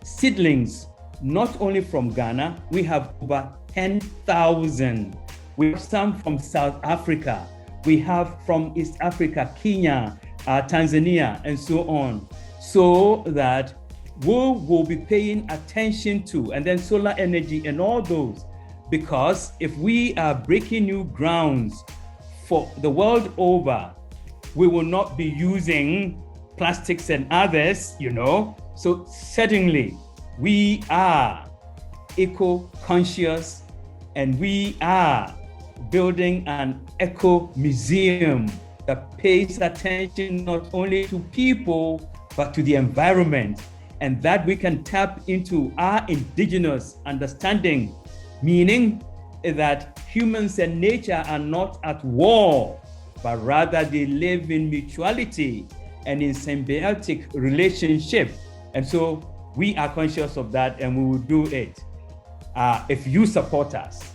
seedlings, not only from Ghana. We have over 10,000. We have some from South Africa. We have from East Africa, Kenya, Tanzania, and so on. So that we will be paying attention to, and then solar energy and all those. Because if we are breaking new grounds for the world over, we will not be using plastics and others, So certainly we are eco-conscious, and we are building an eco-museum that pays attention not only to people, but to the environment, and that we can tap into our indigenous understanding, meaning that humans and nature are not at war, but rather they live in mutuality and in symbiotic relationship. And so we are conscious of that, and we will do it. If you support us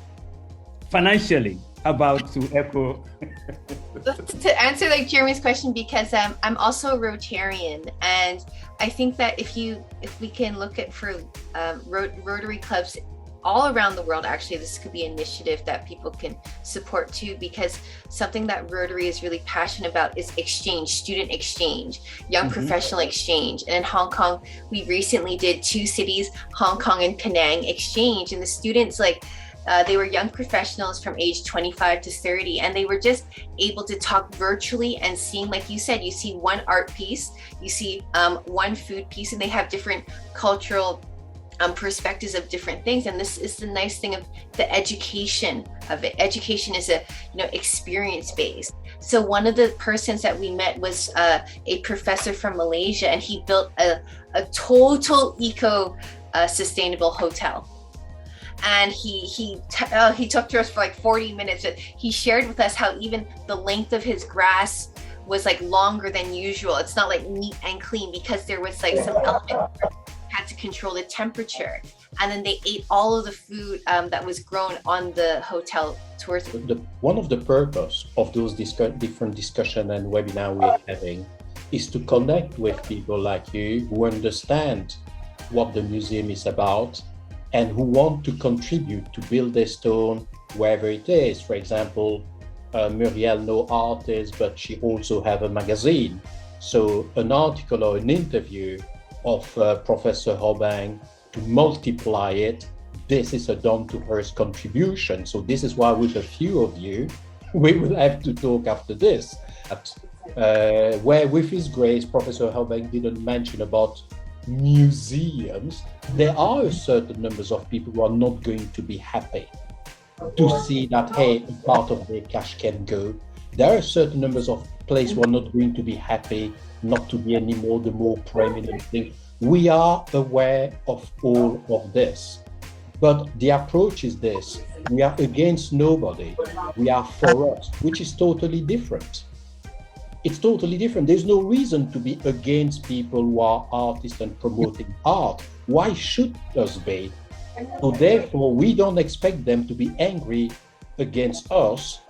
financially, about to echo. To answer like Jeremy's question, because I'm also a Rotarian, and I think that if we can look at for Rotary clubs all around the world, actually this could be an initiative that people can support too, because something that Rotary is really passionate about is exchange, student exchange, young professional exchange. And in Hong Kong, we recently did 2 cities, Hong Kong and Penang exchange, and the students they were young professionals from age 25 to 30, and they were just able to talk virtually and seeing, like you said, you see one art piece, you see one food piece, and they have different cultural perspectives of different things. And this is the nice thing of the education of it. Education is experience based. So one of the persons that we met was a professor from Malaysia, and he built a total eco sustainable hotel. And he talked to us for like 40 minutes. He shared with us how even the length of his grass was like longer than usual. It's not like neat and clean because there was like some element had to control the temperature. And then they ate all of the food that was grown on the hotel tours. One of the purpose of those different discussion and webinar we're having is to connect with people like you who understand what the museum is about and who want to contribute to build their stone wherever it is. For example, Muriel, no artist, but she also have a magazine. So an article or an interview of Professor Hobang, to multiply it, this is a down-to-earth contribution. So this is why with a few of you, we will have to talk after this. Where with His Grace, Professor Hobang didn't mention about museums, there are a certain numbers of people who are not going to be happy to see that, hey, a part of their cash can go. There are certain numbers of places who are not going to be happy not to be anymore the more prominent thing. We are aware of all of this, but the approach is this: we are against nobody, we are for us, which is totally different. It's totally different. There's no reason to be against people who are artists and promoting art. Why should us be? So therefore, we don't expect them to be angry against us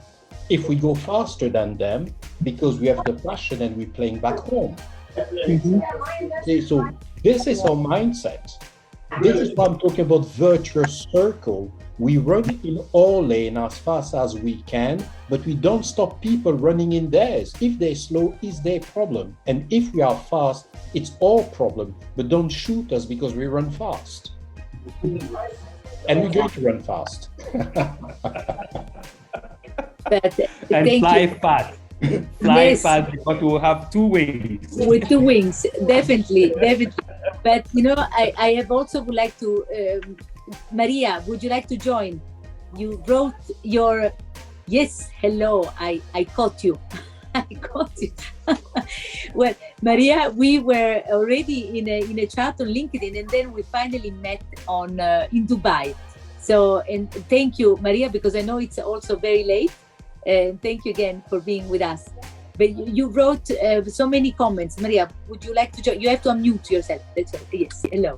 if we go faster than them because we have the passion and we're playing back home. Okay, so this is our mindset. This is what I'm talking about, virtuous circle. We run in our lane as fast as we can, but we don't stop people running in theirs. If they're slow, it's their problem. And if we are fast, it's our problem. But don't shoot us because we run fast. And we're going to run fast. And fly fast. Fly fast because we will have 2 wings. With 2 wings, definitely. But I have also would like to, Maria, would you like to join? You wrote your, yes, hello, I caught you. I caught you. Well, Maria, we were already in a chat on LinkedIn, and then we finally met in Dubai. So, and thank you, Maria, because I know it's also very late. And thank you again for being with us. But you wrote so many comments. Maria, would you like to join? You have to unmute yourself. That's right. Yes, hello.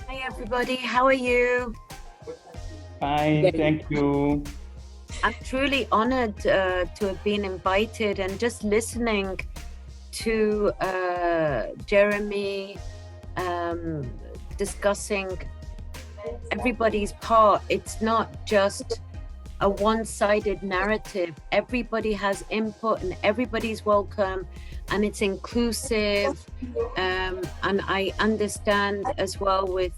Hi, everybody. How are you? Fine, thank you. I'm truly honored to have been invited, and just listening to Jeremy discussing everybody's part. It's not just a one-sided narrative. Everybody has input and everybody's welcome, and it's inclusive. And I understand as well with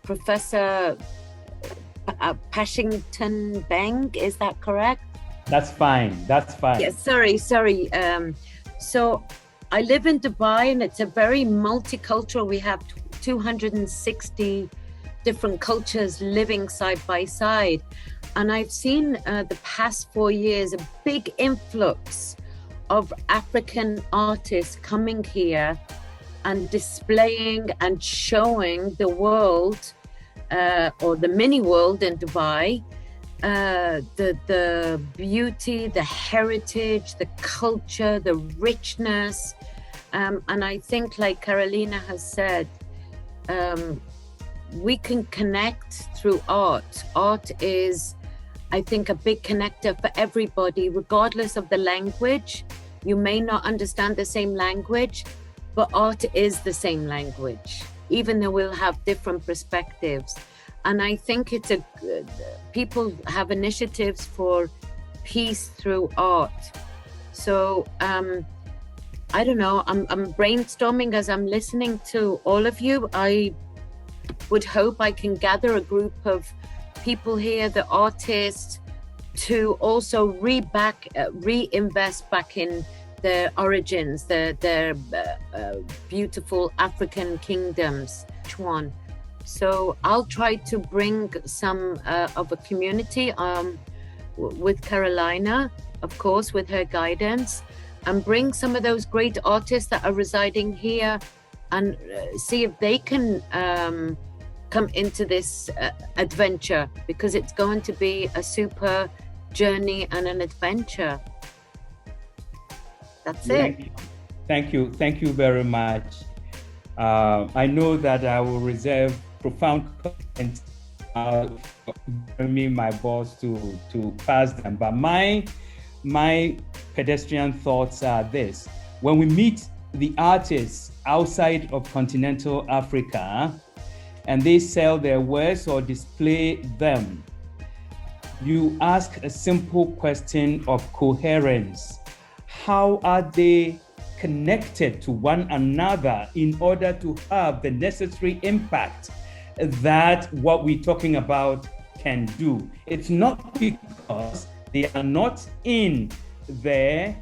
Professor Pashington Beng, is that correct? That's fine. That's fine. Yeah, sorry. So I live in Dubai, and it's a very multicultural. We have 260 different cultures living side by side. And I've seen the past 4 years a big influx of African artists coming here and displaying and showing the world or the mini world in Dubai, the beauty, the heritage, the culture, the richness. And I think, like Carolina has said, we can connect through art. Art is, I think, a big connector for everybody, regardless of the language. You may not understand the same language, but art is the same language, even though we'll have different perspectives. And I think it's people have initiatives for peace through art. So I don't know, I'm brainstorming as I'm listening to all of you. I would hope I can gather a group of people here, the artists, to also reinvest back in their origins, their beautiful African kingdoms. Each one. So I'll try to bring some of a community with Carolina, of course, with her guidance, and bring some of those great artists that are residing here and see if they can come into this adventure, because it's going to be a super journey and an adventure. That's it. Thank you very much. I know that I will reserve profound comments for me, my boss, to pass them. But my pedestrian thoughts are this: when we meet the artists outside of continental Africa and they sell their wares or display them, you ask a simple question of coherence. How are they connected to one another in order to have the necessary impact that what we're talking about can do? It's not because they are not in their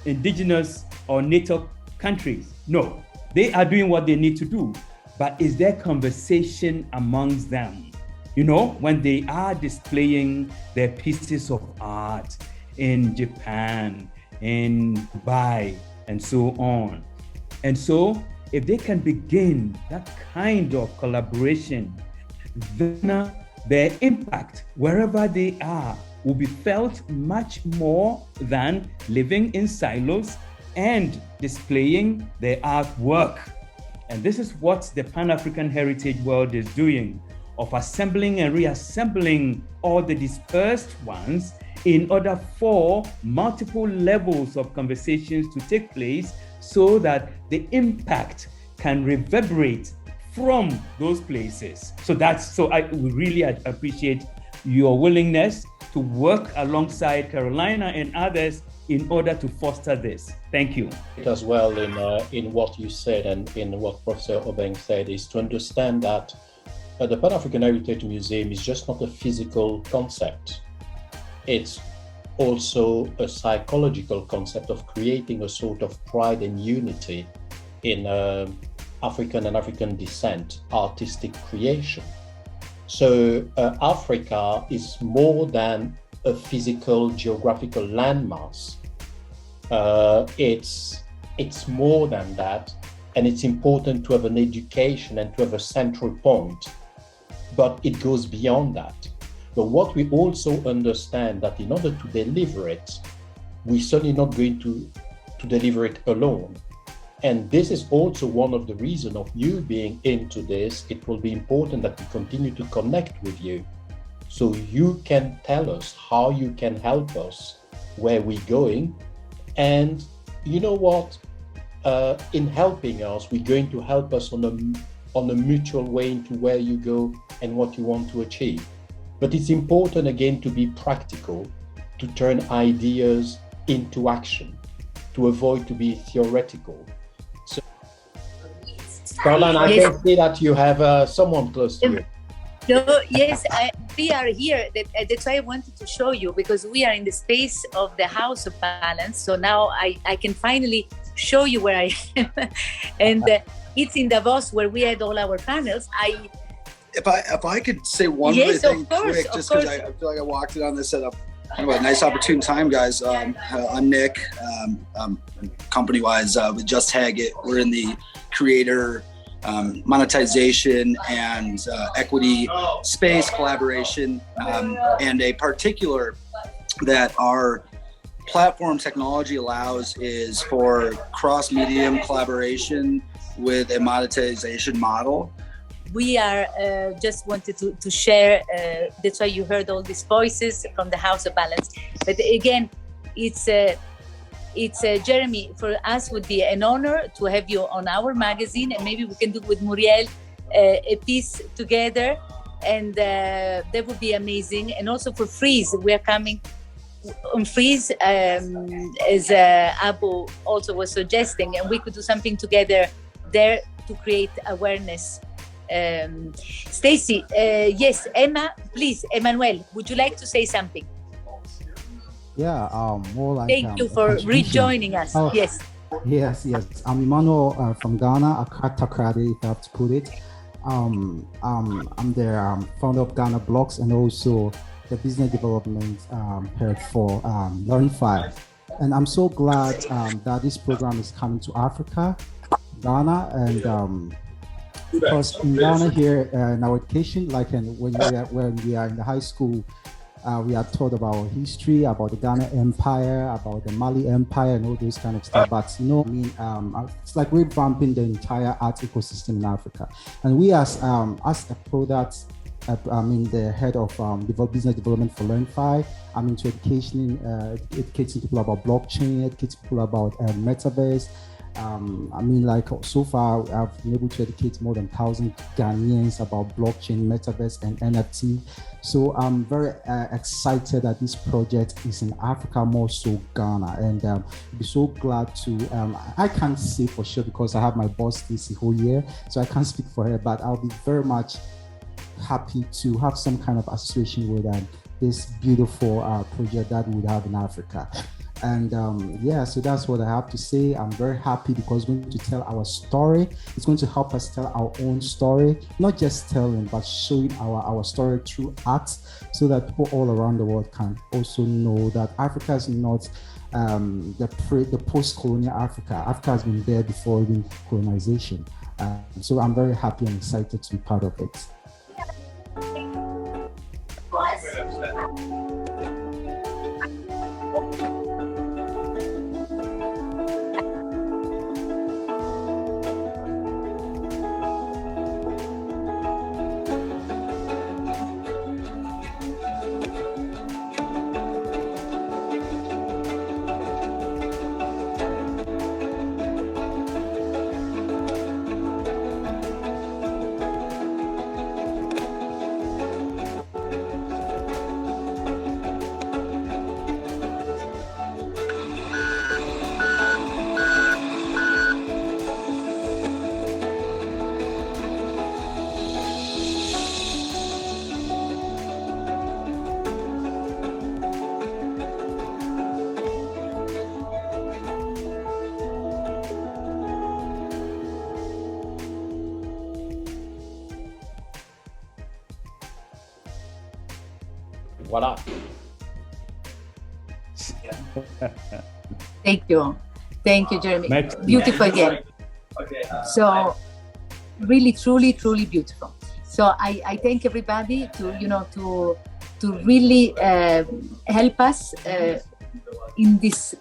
indigenous or native countries. No, they are doing what they need to do. But is there conversation amongst them? You know, when they are displaying their pieces of art in Japan, in Dubai, and so on. And so if they can begin that kind of collaboration, then their impact wherever they are will be felt much more than living in silos and displaying their artwork. And this is what the Pan-African Heritage World is doing, of assembling and reassembling all the dispersed ones in order for multiple levels of conversations to take place so that the impact can reverberate from those places. So I really appreciate your willingness to work alongside Carolina and others in order to foster this. Thank you. As well in what you said and in what Professor Obeng said is to understand that the Pan-African Heritage Museum is just not a physical concept. It's also a psychological concept of creating a sort of pride and unity in African and African descent artistic creation. So Africa is more than a physical geographical landmass. It's more than that, and it's important to have an education and to have a central point, but it goes beyond that. But what we also understand that in order to deliver it, we're certainly not going to deliver it alone. And this is also one of the reasons of you being into this. It will be important that we continue to connect with you So you can tell us how you can help us, where we're going. And you know what? In helping us, we're going to help us on a mutual way into where you go and what you want to achieve. But it's important, again, to be practical, to turn ideas into action, to avoid to be theoretical. So, Caroline, I can see that you have someone close to you. No, yes, we are here. That's why I wanted to show you, because we are in the space of the House of Balance. So now I can finally show you where I am. And it's in Davos, where we had all our panels. If I could say one other thing quick, just because I feel like I walked in on this at a nice opportune time, guys. I'm Nick. Company-wise, with Just Tag It, we're in the creator monetization and equity space collaboration, and a particular that our platform technology allows is for cross-medium collaboration with a monetization model. We are just wanted to share, that's why you heard all these voices from the House of Balance. But again, it's Jeremy, for us would be an honor to have you on our magazine, and maybe we can do with Muriel a piece together, and that would be amazing. And also for Freeze, we are coming on Freeze, as Abu also was suggesting, and we could do something together there to create awareness. Stacy, yes, Emma, please, Emmanuel, would you like to say something? Yeah, more like thank you for rejoining us. Oh, yes. Yes. I'm Emmanuel from Ghana, a Cartocratic, if I have to put it. I'm the founder of Ghana Blogs and also the business development head for Learn5. And I'm so glad that this program is coming to Africa, Ghana, and because in Ghana here in our education, like when we are in the high school, we are taught about history, about the Ghana Empire, about the Mali Empire, and all those kind of stuff. But it's like revamping the entire art ecosystem in Africa. And we as a product, the head of business development for Learn5, I'm into educating people about blockchain, educating people about metaverse. So far I've been able to educate more than 1,000 Ghanaians about blockchain, metaverse, and NFT. So I'm very excited that this project is in Africa, more so Ghana, and I'll be so glad to. I can't say for sure because I have my boss this whole year, so I can't speak for her. But I'll be very much happy to have some kind of association with this beautiful project that we would have in Africa. And so that's what I have to say. I'm very happy because we're going to tell our story. It's going to help us tell our own story, not just telling, but showing our story through art, so that people all around the world can also know that Africa is not the post-colonial Africa. Africa has been there before even colonization. So I'm very happy and excited to be part of it. Voila. Thank you, Jeremy. Beautiful again. So really, truly, truly beautiful. So I thank everybody to really help us in this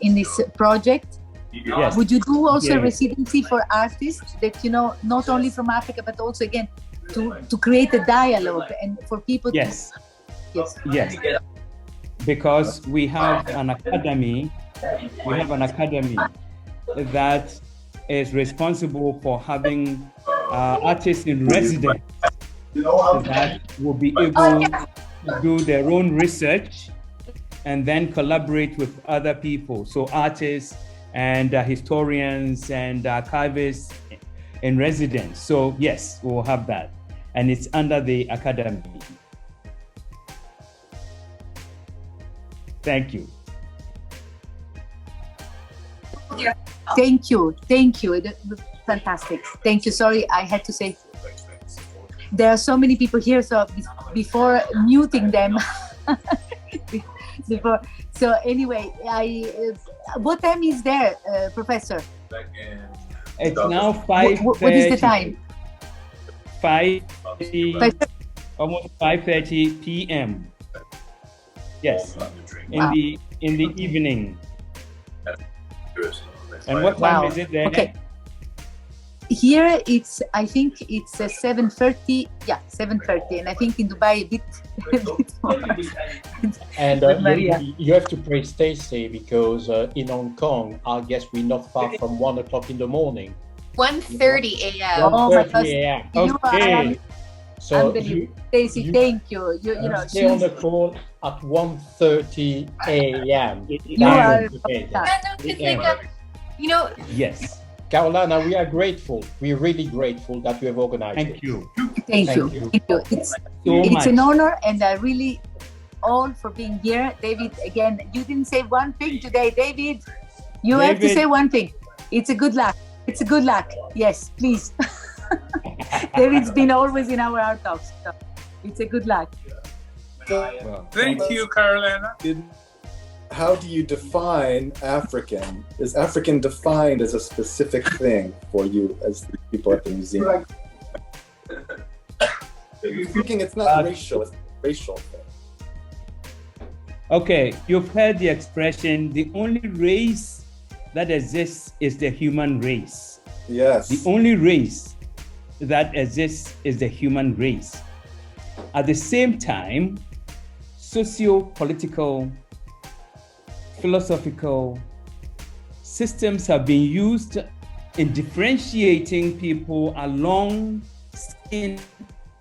project. Yes. Would you do also residency for artists that not only from Africa but also again to create a dialogue and for people Yes. Yes. Yes, because we have an academy. We have an academy that is responsible for having artists in residence that will be able to do their own research and then collaborate with other people. So artists and historians and archivists in residence. So yes, we'll have that. And it's under the academy. Thank you. Thank you. Fantastic. Thank you. Sorry, I had to say. There are so many people here, so before muting them, So anyway, what time is there, Professor? It's now 5:30. What is the time? 5:30, almost 5:30 p.m. Yes, in the evening. And what time is it there? Okay. Here I think it's 7:30. Yeah, 7:30, and I think in Dubai a bit more. And you have to praise Stacey because in Hong Kong, I guess we're not far from 1 o'clock in the morning. 1:30 a.m. 1:30 a.m. Okay. So Stacey, thank you. You know, stay on the call at 1:30 a.m. You are. You know. Yes. Carolina, we are grateful. We're really grateful that you have organized Thank it. you. Thank you. It's an honor, and I really all for being here. David, again, you didn't say one thing today, David. You have to say one thing. It's a good luck. It's a good luck. Yes, please. David's been always in our art talks. So it's a good luck. Well, thank you, Carolina. How do you define African? Is African defined as a specific thing for you as the people at the museum? Thinking it's not racial, it's a racial thing. Okay, you've heard the expression, the only race that exists is the human race. Yes. The only race that exists is the human race. At the same time, socio-political, philosophical systems have been used in differentiating people along skin.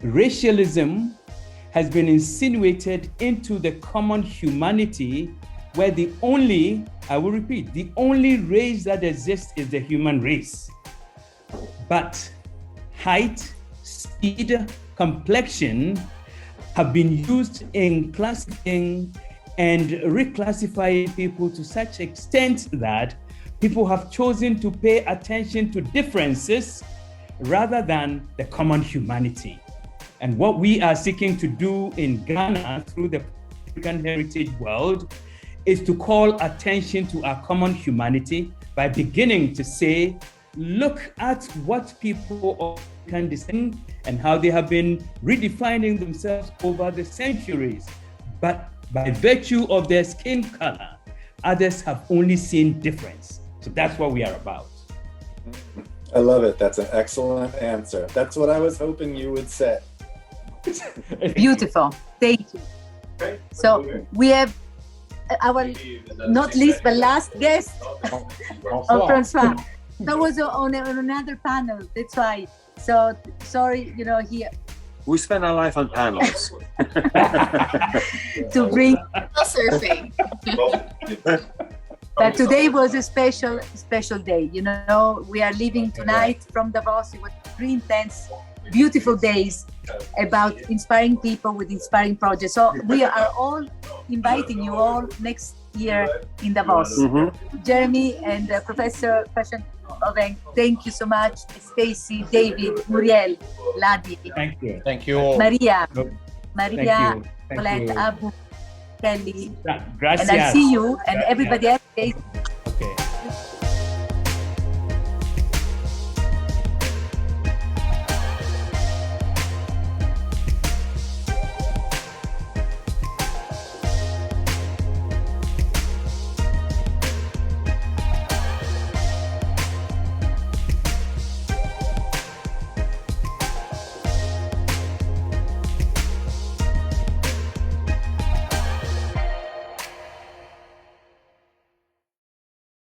Racialism has been insinuated into the common humanity, where the only, I will repeat, the only race that exists is the human race. But height, speed, complexion have been used in classifying and reclassifying people to such extent that people have chosen to pay attention to differences rather than the common humanity. And what we are seeking to do in Ghana through the African Heritage World is to call attention to our common humanity by beginning to say, look at what people can descend and how they have been redefining themselves over the centuries. But by virtue of their skin color, others have only seen difference. So that's what we are about. I love it. That's an excellent answer. That's what I was hoping you would say. Beautiful. Thank you. So we have our not least but last guest, Francois. That was on another panel. That's why. So sorry, here. We spend our life on panels. To bring surfing. But today was a special day. We are leaving tonight from Davos. It was 3 intense, beautiful days about inspiring people with inspiring projects. So we are all inviting you all next year in Davos. Mm-hmm. Jeremy and Professor Oveng, thank you so much. Stacey, David, Muriel, Ladi. Thank you. Thank you all. Maria, Thank you. Colette, Abu, Kelly. Gracias. And I see you and everybody else. Okay.